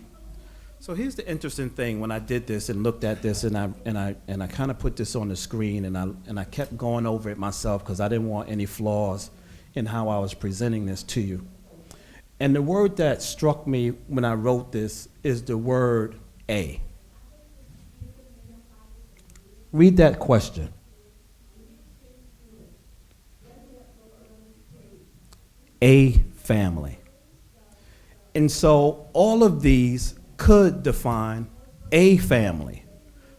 So here's the interesting thing. When I did this and looked at this, and I kind of put this on the screen, and I kept going over it myself because I didn't want any flaws in how I was presenting this to you. And the word that struck me when I wrote this is the word a. Read that question. A family. And so all of these could define a family,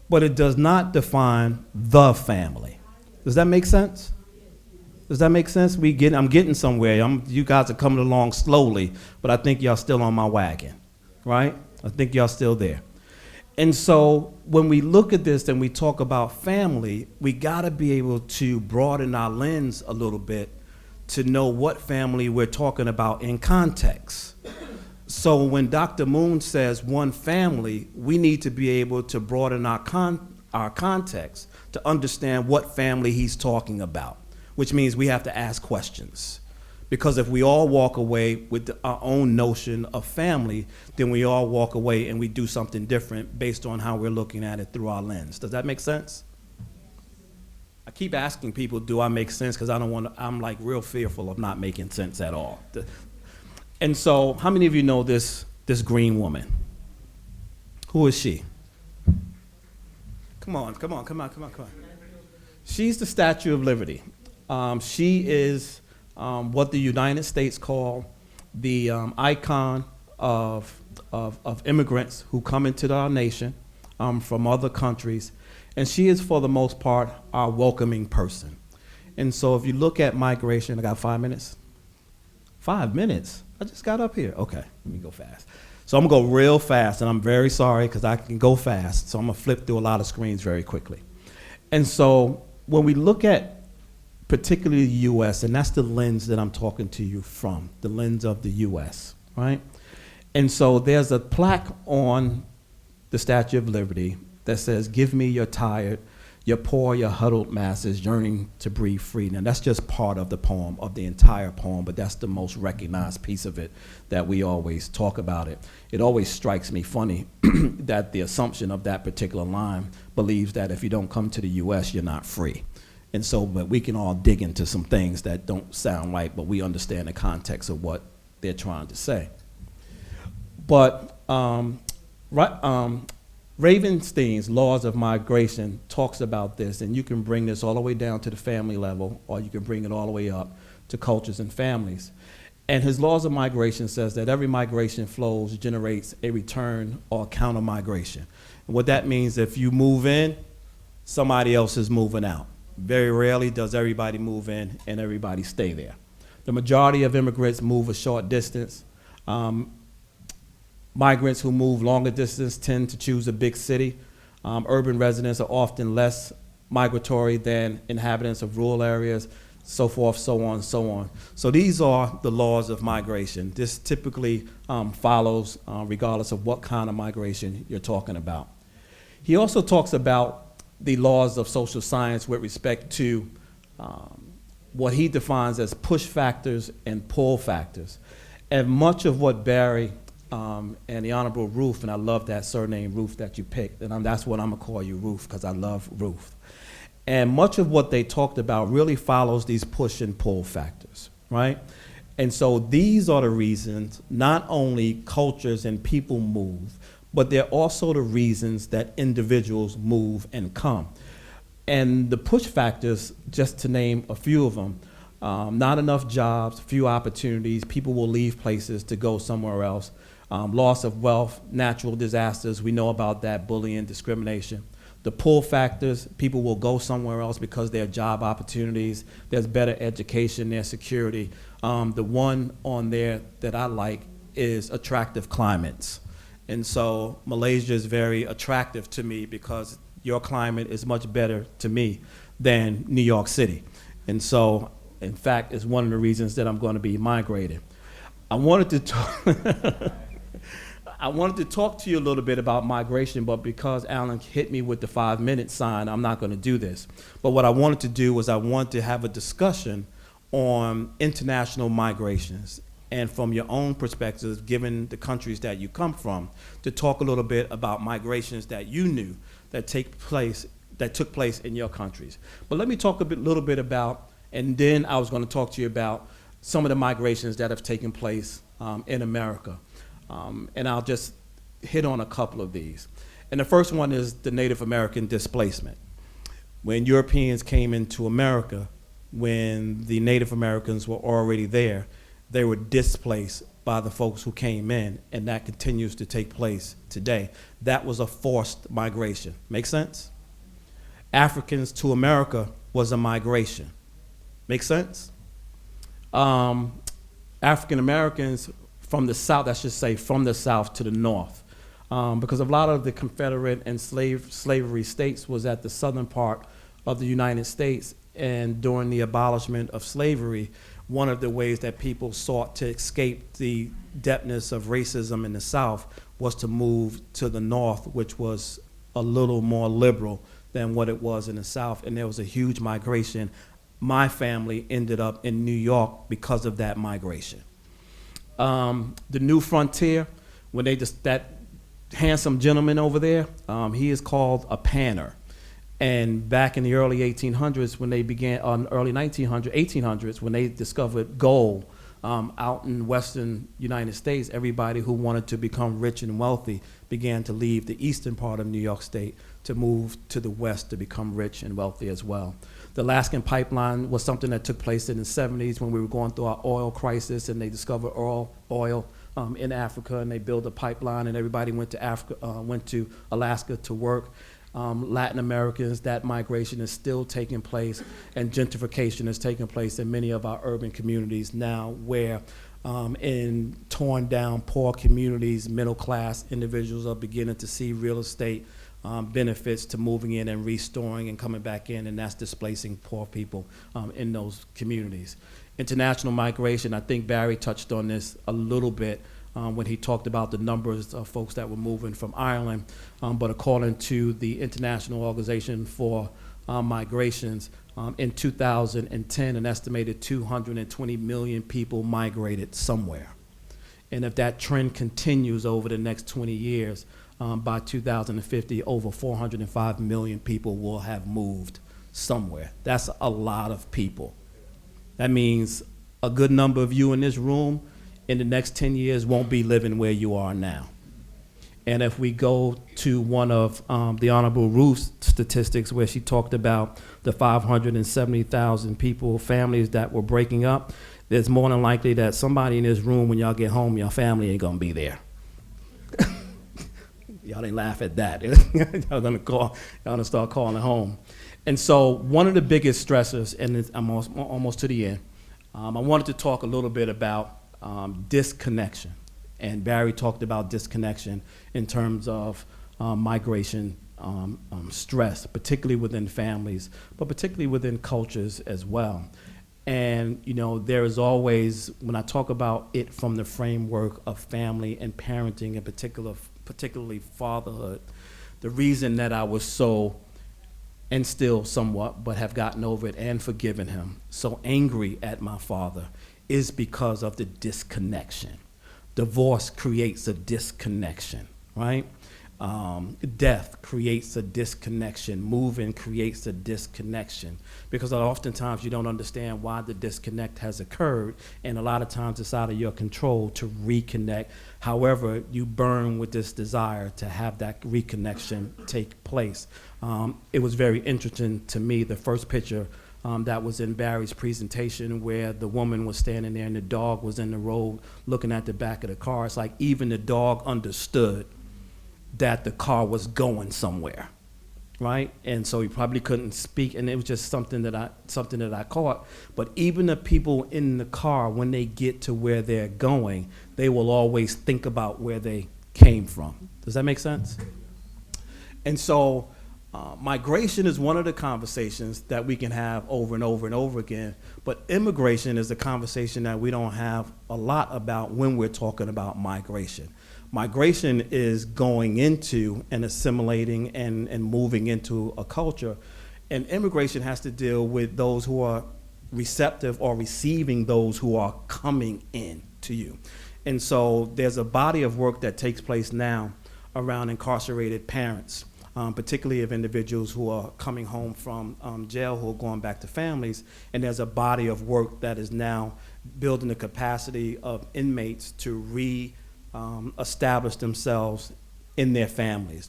but it does not define the family. Does that make sense? Does that make sense? I'm getting somewhere. You guys are coming along slowly, but I think y'all still on my wagon, right? I think y'all still there. And so when we look at this and we talk about family, we gotta be able to broaden our lens a little bit to know what family we're talking about in context. So when Dr. Moon says one family, we need to be able to broaden our context to understand what family he's talking about, which means we have to ask questions. Because if we all walk away with our own notion of family, then we all walk away and we do something different based on how we're looking at it through our lens. Does that make sense? I keep asking people, do I make sense? Because I'm like real fearful of not making sense at all. And so, how many of you know this green woman? Who is she? Come on. She's the Statue of Liberty. She is what the United States call the icon of immigrants who come into our nation from other countries. And she is, for the most part, our welcoming person. And so if you look at migration, I got 5 minutes? 5 minutes? I just got up here. Okay, let me go fast. So I'm gonna go real fast, and I'm very sorry because I can go fast. So I'm gonna flip through a lot of screens very quickly. And so when we look at particularly the US, and that's the lens that I'm talking to you from, the lens of the US, right? And so there's a plaque on the Statue of Liberty that says, "Give me your tired, Your poor, your huddled masses yearning to breathe free. Now that's just part of the poem, of the entire poem, but that's the most recognized piece of it that we always talk about it. It always strikes me funny that the assumption of that particular line believes that if you don't come to the US, you're not free. And so, but we can all dig into some things that don't sound right, but we understand the context of what they're trying to say. But Ravenstein's Laws of Migration talks about this, and you can bring this all the way down to the family level, or you can bring it all the way up to cultures and families. And his Laws of Migration says that every migration flows generates a return or counter migration. And what that means, if you move in, somebody else is moving out. Very rarely does everybody move in and everybody stay there. The majority of immigrants move a short distance. Migrants who move longer distance tend to choose a big city. Urban residents are often less migratory than inhabitants of rural areas, so forth, so on, so on. So these are the laws of migration. This typically follows regardless of what kind of migration you're talking about. He also talks about the laws of social science with respect to what he defines as push factors and pull factors. And much of what Barry and the Honorable Ruth, and I love that surname Ruth that you picked, and that's what I'm gonna call you, Ruth, because I love Ruth. And much of what they talked about really follows these push and pull factors, right? And so these are the reasons not only cultures and people move, but they're also the reasons that individuals move and come. And the push factors, just to name a few of them, not enough jobs, few opportunities, people will leave places to go somewhere else. Loss of wealth, natural disasters, we know about that, bullying, discrimination. The pull factors, people will go somewhere else because there are job opportunities, there's better education, there's security. The one on there that I like is attractive climates. And so Malaysia is very attractive to me because your climate is much better to me than New York City. And so, in fact, it's one of the reasons that I'm going to be migrating. I wanted to talk to you a little bit about migration, but because Alan hit me with the 5-minute sign, I'm not going to do this. But what I wanted to do was I wanted to have a discussion on international migrations, and from your own perspective, given the countries that you come from, to talk a little bit about migrations that you knew that took place in your countries. But let me talk a little bit about, and then I was going to talk to you about some of the migrations that have taken place in America. And I'll just hit on a couple of these. And the first one is the Native American displacement. When Europeans came into America, when the Native Americans were already there, they were displaced by the folks who came in, and that continues to take place today. That was a forced migration. Make sense? Africans to America was a migration. Make sense? African Americans from the South, I should say, from the South to the North, because a lot of the Confederate and slavery states was at the southern part of the United States, and during the abolishment of slavery, one of the ways that people sought to escape the depthness of racism in the South was to move to the North, which was a little more liberal than what it was in the South, and there was a huge migration. My family ended up in New York because of that migration. The New Frontier, when that handsome gentleman over there, he is called a panner. And back in the early 1800s, when they began, early 1800s, when they discovered gold out in western United States, everybody who wanted to become rich and wealthy began to leave the eastern part of New York State to move to the west to become rich and wealthy as well. The Alaskan Pipeline was something that took place in the 70s when we were going through our oil crisis, and they discovered oil in Africa, and they built a pipeline, and everybody went to Alaska to work. Latin Americans, that migration is still taking place, and gentrification is taking place in many of our urban communities now, where in torn down, poor communities, middle class individuals are beginning to see real estate benefits to moving in and restoring and coming back in, and that's displacing poor people in those communities. International migration, I think Barry touched on this a little bit when he talked about the numbers of folks that were moving from Ireland, but according to the International Organization for migrations. In 2010, an estimated 220 million people migrated somewhere. And if that trend continues over the next 20 years, by 2050, over 405 million people will have moved somewhere. That's a lot of people. That means a good number of you in this room in the next 10 years won't be living where you are now. And if we go to one of the Honorable Ruth's statistics where she talked about the 570,000 people, families that were breaking up, there's more than likely that somebody in this room, when y'all get home, your family ain't gonna be there. Y'all didn't laugh at that. Y'all gonna start calling home. And so one of the biggest stressors, and I'm almost to the end, I wanted to talk a little bit about disconnection. And Barry talked about disconnection in terms of migration stress, particularly within families, but particularly within cultures as well. And there is always, when I talk about it from the framework of family and parenting, in particularly fatherhood, the reason that I was so, and still somewhat, but have gotten over it and forgiven him, so angry at my father, is because of the disconnection. Divorce creates a disconnection, right? Death creates a disconnection. Moving creates a disconnection, because oftentimes you don't understand why the disconnect has occurred, and a lot of times it's out of your control to reconnect. However, you burn with this desire to have that reconnection take place. It was very interesting to me, the first picture that was in Barry's presentation, where the woman was standing there and the dog was in the road looking at the back of the car. It's like even the dog understood that the car was going somewhere, right? And so he probably couldn't speak, and it was just something that I caught. But even the people in the car, when they get to where they're going, they will always think about where they came from. Does that make sense? And so migration is one of the conversations that we can have over and over and over again, but immigration is a conversation that we don't have a lot about when we're talking about migration. Migration is going into and assimilating and moving into a culture, and immigration has to deal with those who are receptive or receiving those who are coming in to you. And so there's a body of work that takes place now around incarcerated parents, particularly of individuals who are coming home from jail, who are going back to families. And there's a body of work that is now building the capacity of inmates to establish themselves in their families.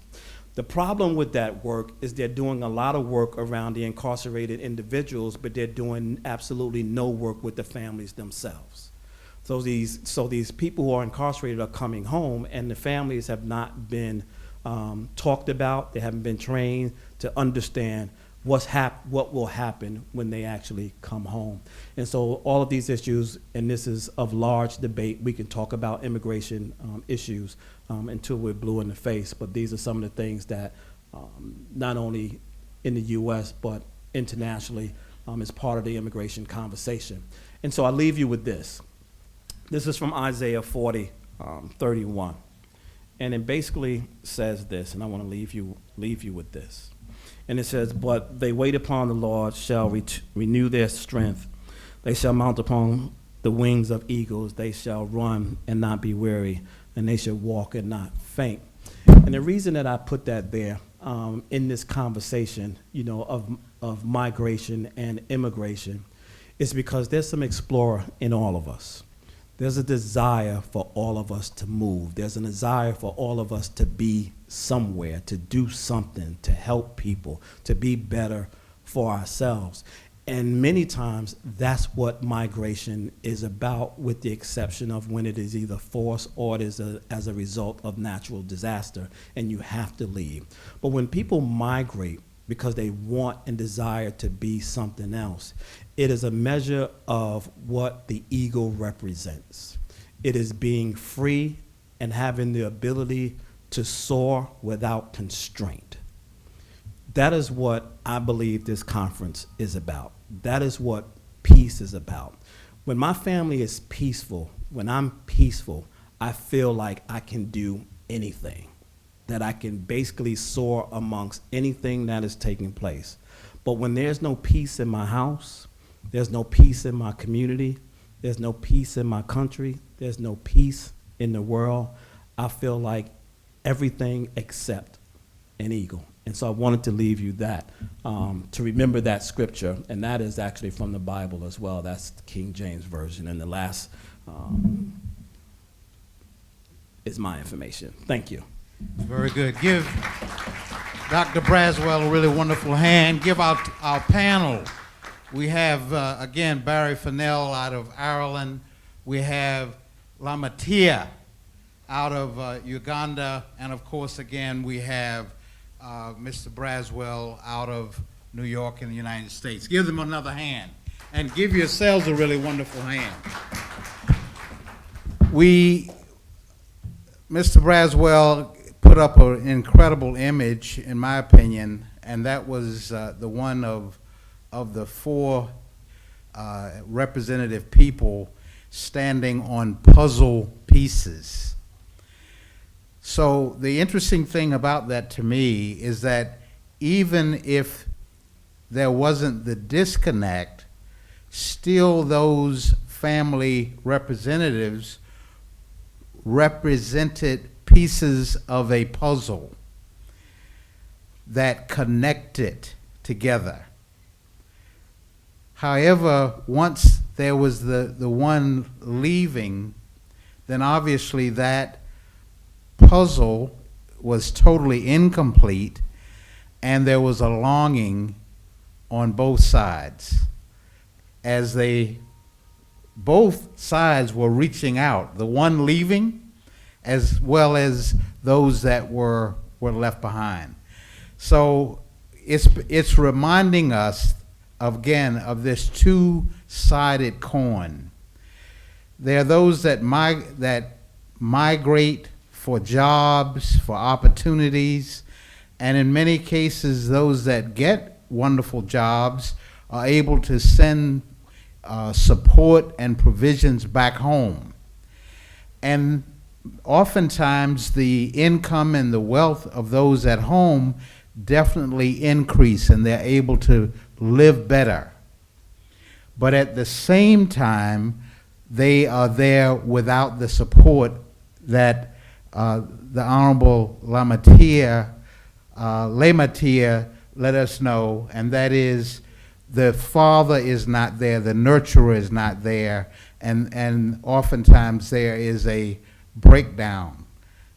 The problem with that work is they're doing a lot of work around the incarcerated individuals, but they're doing absolutely no work with the families themselves. So these people who are incarcerated are coming home, and the families have not been talked about. They haven't been trained to understand what will happen when they actually come home. And so all of these issues, and this is of large debate, we can talk about immigration issues until we're blue in the face, but these are some of the things that not only in the US, but internationally is part of the immigration conversation. And so I leave you with this. This is from Isaiah 40:31. And it basically says this, and I want to leave you with this. And it says, "But they wait upon the Lord shall renew their strength. They shall mount upon the wings of eagles. They shall run and not be weary, and they shall walk and not faint." And the reason that I put that there in this conversation, of migration and immigration, is because there's some explorer in all of us. There's a desire for all of us to move. There's a desire for all of us to be somewhere, to do something, to help people, to be better for ourselves. And many times, that's what migration is about, with the exception of when it is either forced or it is as a result of natural disaster, and you have to leave. But when people migrate because they want and desire to be something else, it is a measure of what the ego represents. It is being free and having the ability to soar without constraint. That is what I believe this conference is about. That is what peace is about. When my family is peaceful, when I'm peaceful, I feel like I can do anything, that I can basically soar amongst anything that is taking place. But when there's no peace in my house, there's no peace in my community, there's no peace in my country, there's no peace in the world, I feel like everything except an eagle. And so I wanted to leave you that, to remember that scripture, and that is actually from the Bible as well. That's the King James Version, and the last is my information. Thank you. Very good. Give Dr. Braswell a really wonderful hand. Give out our panel. We have, again, Barry Fennell out of Ireland. We have Lamatia out of Uganda. And, of course, again, we have Mr. Braswell out of New York in the United States. Give them another hand. And give yourselves a really wonderful hand. Mr. Braswell put up an incredible image, in my opinion, and that was the one of the four representative people standing on puzzle pieces. So the interesting thing about that to me is that even if there wasn't the disconnect, still those family representatives represented pieces of a puzzle that connected together. However, once there was the one leaving, then obviously that puzzle was totally incomplete, and there was a longing on both sides as both sides were reaching out, the one leaving as well as those that were left behind. So it's reminding us, again, of this two-sided coin. There are those that migrate for jobs, for opportunities, and in many cases, those that get wonderful jobs are able to send support and provisions back home. And oftentimes, the income and the wealth of those at home definitely increase, and they're able to live better. But at the same time, they are there without the support that the Honorable Lamatia let us know, and that is the father is not there, the nurturer is not there, and oftentimes there is a breakdown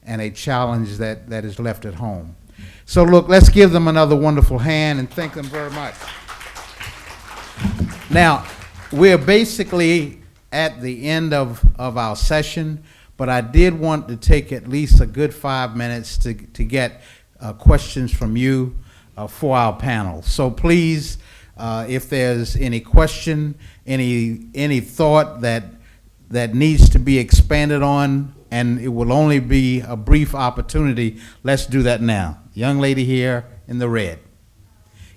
and a challenge that is left at home. So look, let's give them another wonderful hand and thank them very much. Now, we're basically at the end of our session, but I did want to take at least a good 5 minutes to get questions from you for our panel. So please, if there's any question, any thought that needs to be expanded on, and it will only be a brief opportunity, let's do that now. Young lady here in the red.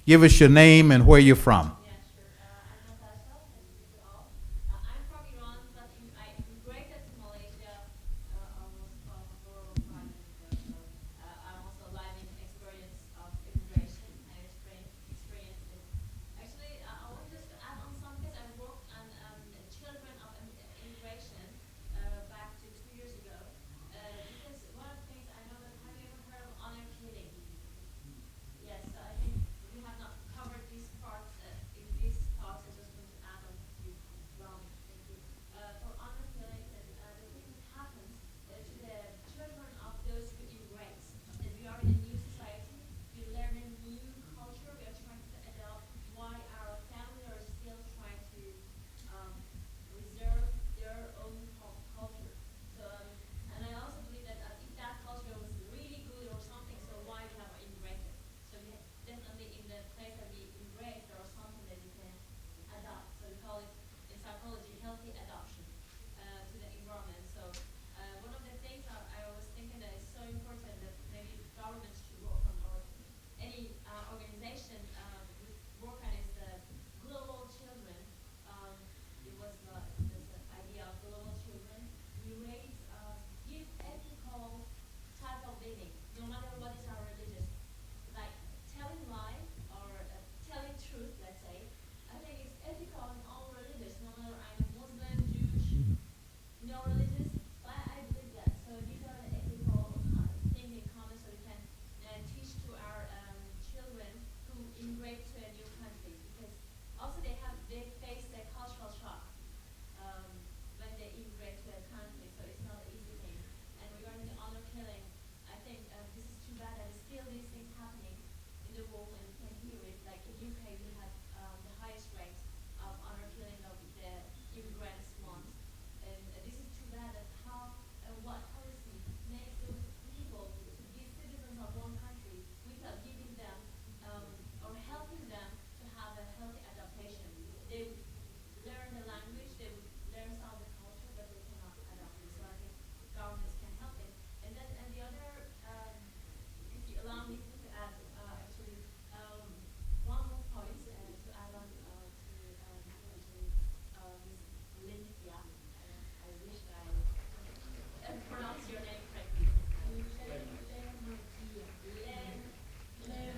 Give us your name and where you're from. Yeah, sure. I'm Natasha, and this is all. I'm from Iran, but I immigrated to Malaysia almost 4 or 5 years ago. So I'm also alive in experience of immigration. I experienced it. Actually, I want just to add on something. I worked on children of immigration back to 2 years ago. Because one of the things I know that, have you ever heard of honor killing? Yes, so I think we have not covered this part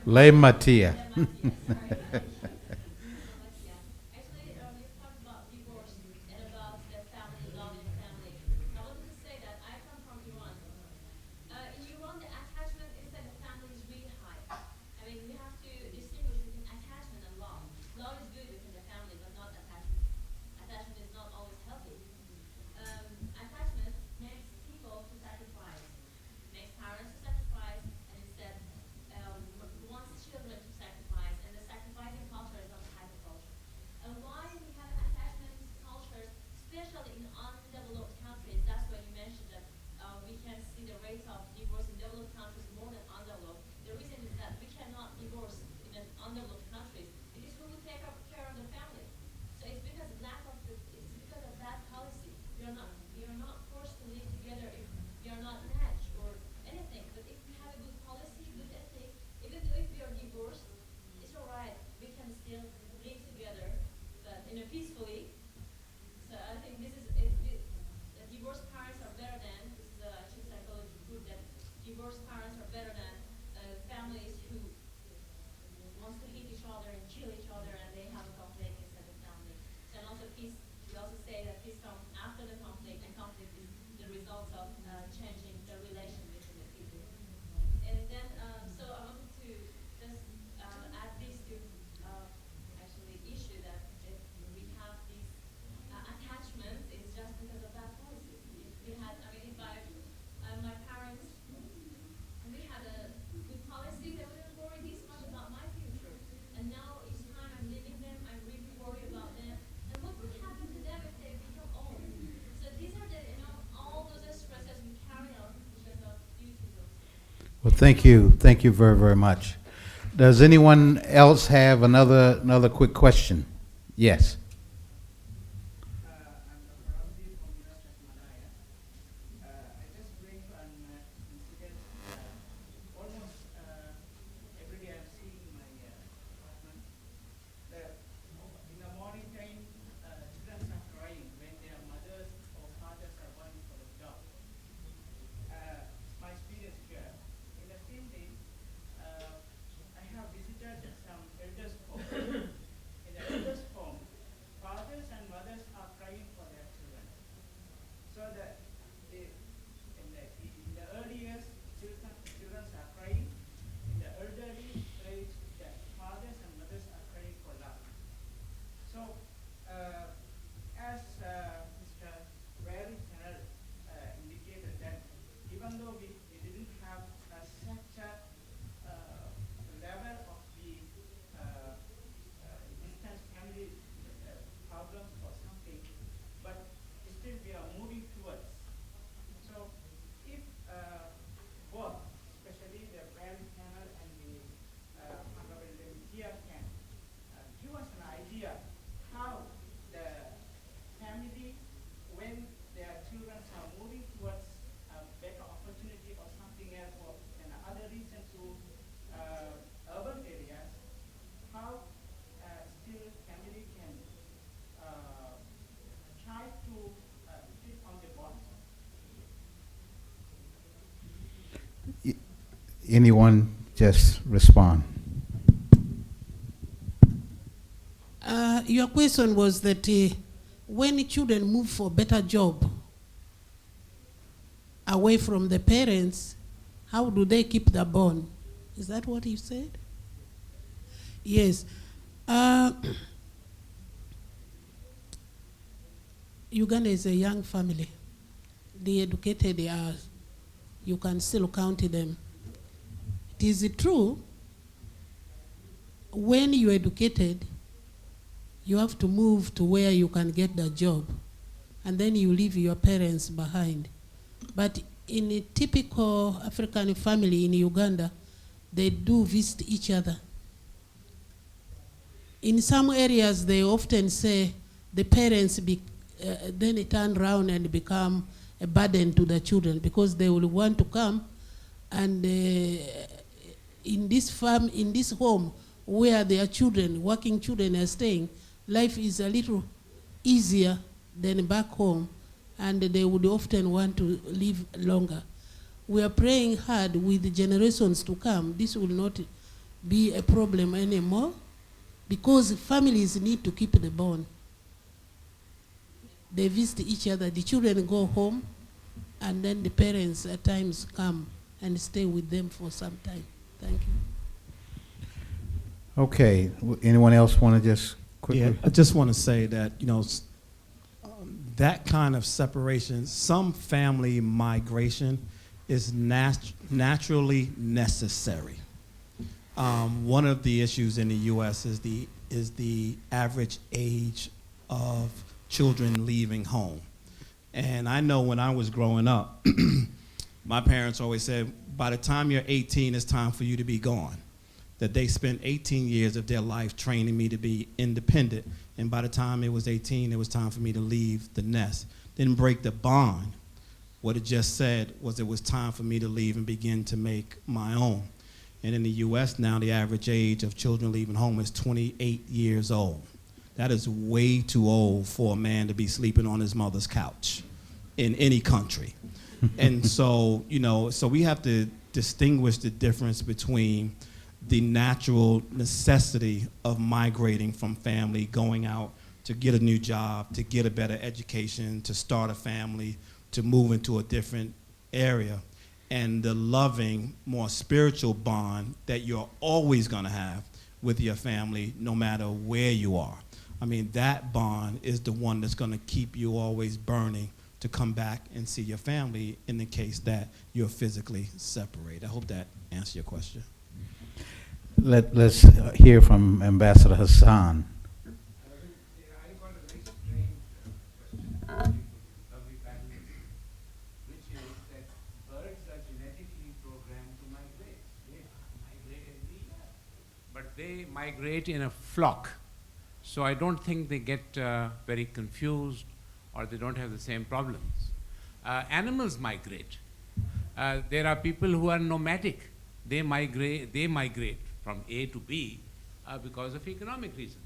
Le Matia. Actually, you talked about divorce and about the family, love and family. I wanted to say that I come from Iran. In Iran, the attachment inside the family is really high. I mean, we have to distinguish between attachment and love. Love is good within the family, but not attachment. Attachment is not always healthy. Attachment makes people to sacrifice, makes parents to sacrifice, and instead wants children to sacrifice, and the sacrificing culture is not a type of culture. And why we have attachment cultures, especially in undeveloped countries, that's why you mentioned that we can see the rate of divorce in developed countries more than undeveloped. The reason is that we cannot divorce in an undeveloped countries because who will take care of the family? So it's because of it's because of that policy. We are not forced to live together if we are not matched or anything. But if we have a good policy, good ethics, even though if we are divorced, it's alright. We can still live together, but in a peacefully. So I think this is the divorced parents are better than this is a chief psychology group that divorced parents are better than families who wants to hit each other and kill each other and they have a conflict inside the family. So and also peace. We also say that peace comes after the conflict, and conflict is the result of changing the relation between the people. And then, so I wanted to just add this to actually issue that if we have these attachments, it's just because of that policy. If we had, I mean, if my parents, we had a good policy, they wouldn't worry this much about my future. And now each time I'm leaving them, I really worry about them. And what would happen to them if they become old? So these are the, all those stresses we carry on because of due to those. Well, thank you. Thank you very, very much. Does anyone else have another quick question? Yes. I'm Dr. Ramzi from University of Malaya. I just bring an incident. Almost every day I'm seeing in my apartment. In the morning time, children are crying when their mothers or fathers are going for the job. It's my experience here. In the same day, I have visited some elders' home. In the elders' home, fathers and mothers are crying for their children. So in the early years, children are crying. In the elderly age, the fathers and mothers are crying for love. So, as Mr. Very Channel indicated that even though we didn't have such a level of the distant family problems or something, but still we are moving towards. So if both, especially the Barry panel and the Honorable Lemtia can give us an idea how the family, when their children are moving towards a better opportunity or something else or in other regions to urban areas, how still family can try to keep on the bonds. Anyone just respond? Your question was that when children move for better job away from the parents, how do they keep the bond? Is that what you said? Yes. Uganda is a young family. The educated are, you can still count them. It is true, when you're educated, you have to move to where you can get the job, and then you leave your parents behind. But in a typical African family in Uganda, they do visit each other. In some areas, they often say the parents then they turn around and become a burden to the children because they will want to come and in this home where their children, working children are staying, life is a little easier than back home, and they would often want to live longer. We are praying hard with the generations to come. This will not be a problem anymore because families need to keep the bond. They visit each other, the children go home, and then the parents at times come and stay with them for some time. Thank you. Okay, anyone else want to just quickly? Yeah, I just want to say that, that kind of separation, some family migration is naturally necessary. One of the issues in the U.S. is the average age of children leaving home. And I know when I was growing up, my parents always said, by the time you're 18, it's time for you to be gone. That they spent 18 years of their life training me to be independent, and by the time it was 18, it was time for me to leave the nest. Didn't break the bond. What it just said was it was time for me to leave and begin to make my own. And in the U.S. now, the average age of children leaving home is 28 years old. That is way too old for a man to be sleeping on his mother's couch in any country. And so, so we have to distinguish the difference between the natural necessity of migrating from family, going out to get a new job, to get a better education, to start a family, to move into a different area, and the loving, more spiritual bond that you're always going to have with your family no matter where you are. I mean, that bond is the one that's going to keep you always burning to come back and see your family in the case that you're physically separated. I hope that answers your question. Let's hear from Ambassador Hassan. I got a very strange question lovely panelists, which is that birds are genetically programmed to migrate. They migrate every year, but they migrate in a flock. So I don't think they get very confused or they don't have the same problems. Animals migrate. There are people who are nomadic. They migrate from A to B because of economic reason.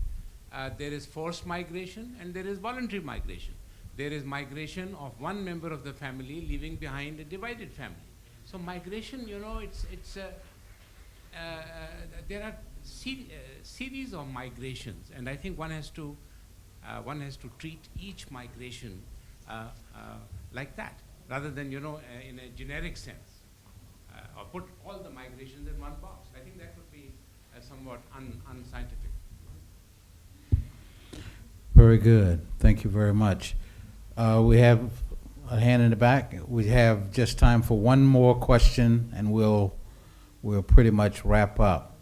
There is forced migration and there is voluntary migration. There is migration of one member of the family leaving behind a divided family. So migration, there are series of migrations, and I think one has to treat each migration like that, rather than in a generic sense, or put all the migrations in one box. I think that would be somewhat unscientific. Very good. Thank you very much. We have a hand in the back. We have just time for one more question, and we'll pretty much wrap up.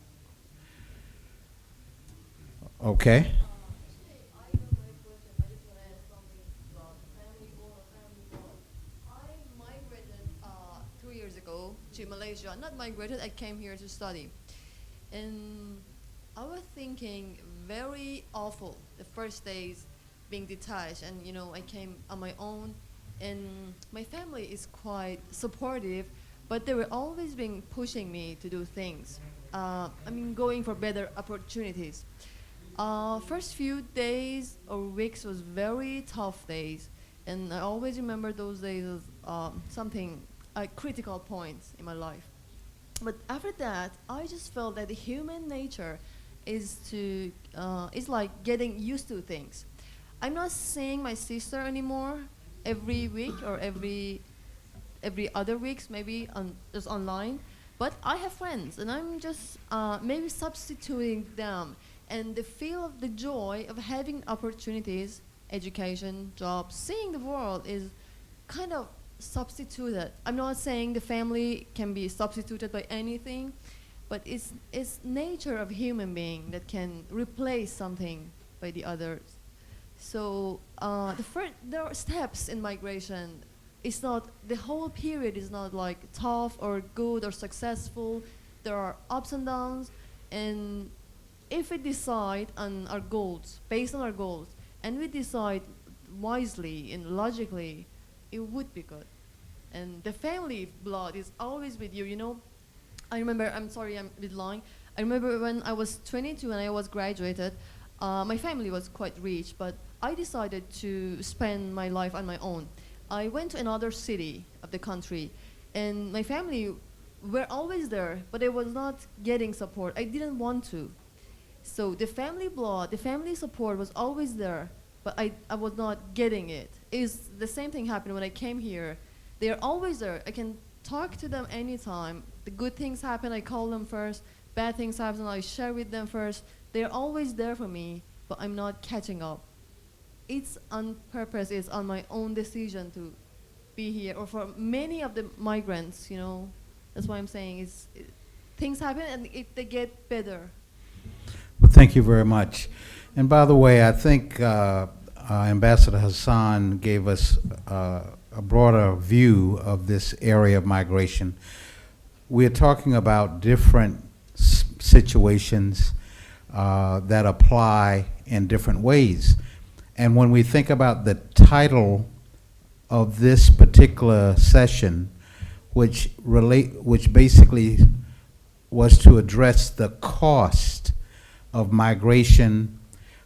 Okay. To Malaysia. Not migrated, I came here to study. And I was thinking very awful the first days being detached, and I came on my own, and my family is quite supportive, but they were always been pushing me to do things. Going for better opportunities. First few days or weeks was very tough days, and I always remember those days as something critical points in my life. But after that, I just felt that the human nature is like getting used to things. I'm not seeing my sister anymore every week or every other weeks, maybe just online. But I have friends, and I'm just maybe substituting them. And the feel of the joy of having opportunities, education, jobs, seeing the world is kind of substituted. I'm not saying the family can be substituted by anything, but it's nature of human being that can replace something by the others. So there are steps in migration. It's not, the whole period is not like tough or good or successful. There are ups and downs, and if we decide on our goals, based on our goals, and we decide wisely and logically, it would be good. And the family blood is always with you, I remember, I'm sorry, I'm a bit lying. I remember when I was 22 and I was graduated, my family was quite rich, but I decided to spend my life on my own. I went to another city of the country, and my family were always there, but I was not getting support. I didn't want to. So the family support was always there, but I was not getting it. Is the same thing happened when I came here. They're always there. I can talk to them anytime. The good things happen, I call them first. Bad things happen, I share with them first. They're always there for me, but I'm not catching up. It's on purpose, it's on my own decision to be here. Or for many of the migrants, you know, that's why I'm saying things happen and they get better. Well, thank you very much. And by the way, I think Ambassador Hassan gave us a broader view of this area of migration. We're talking about different situations that apply in different ways. And when we think about the title of this particular session, which basically was to address the cost of migration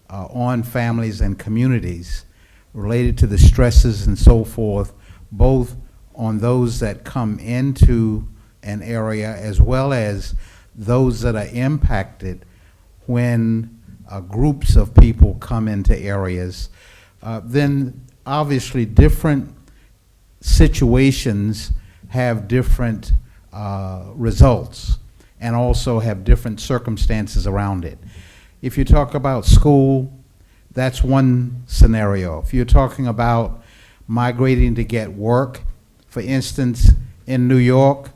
on families and communities related to the stresses and so forth, both on those that come into an area as well as those that are impacted when groups of people come into areas, then obviously different situations have different results and also have different circumstances around it. If you talk about school, that's one scenario. If you're talking about migrating to get work, for instance, in New York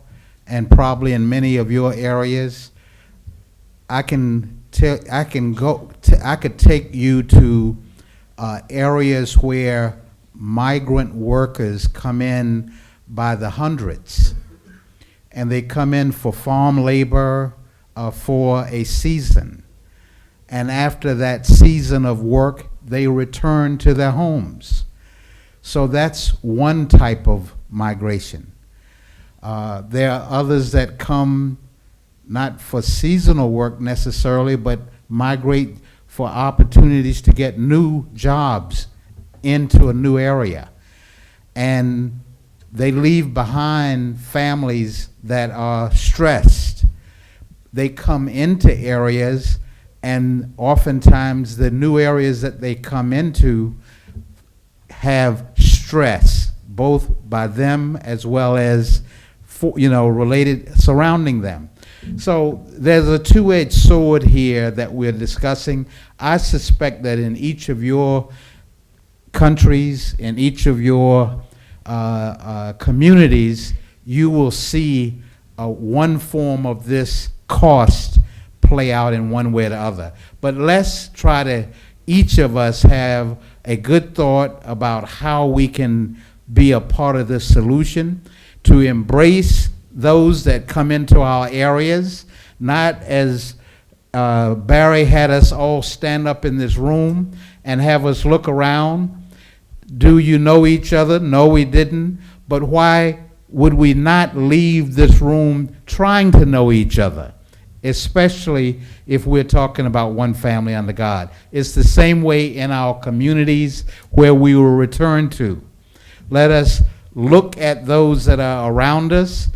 and probably in many of your areas, I could take you to areas where migrant workers come in by the hundreds, and they come in for farm labor for a season. And after that season of work, they return to their homes. So that's one type of migration. There are others that come not for seasonal work necessarily, but migrate for opportunities to get new jobs into a new area. And they leave behind families that are stressed. They come into areas, and oftentimes the new areas that they come into have stress, both by them as well as related surrounding them. So there's a two-edged sword here that we're discussing. I suspect that in each of your countries, in each of your communities, you will see one form of this cost play out in one way or the other. But let's try to, each of us, have a good thought about how we can be a part of this solution, to embrace those that come into our areas, not as Barry had us all stand up in this room and have us look around. Do you know each other? No, we didn't. But why would we not leave this room trying to know each other, especially if we're talking about one family under God? It's the same way in our communities where we will return to. Let us look at those that are around us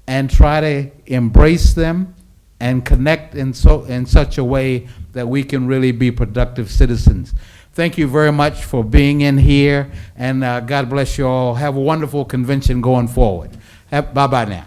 and try to embrace them and connect in such a way that we can really be productive citizens. Thank you very much for being in here, and God bless you all. Have a wonderful convention going forward. Bye-bye now.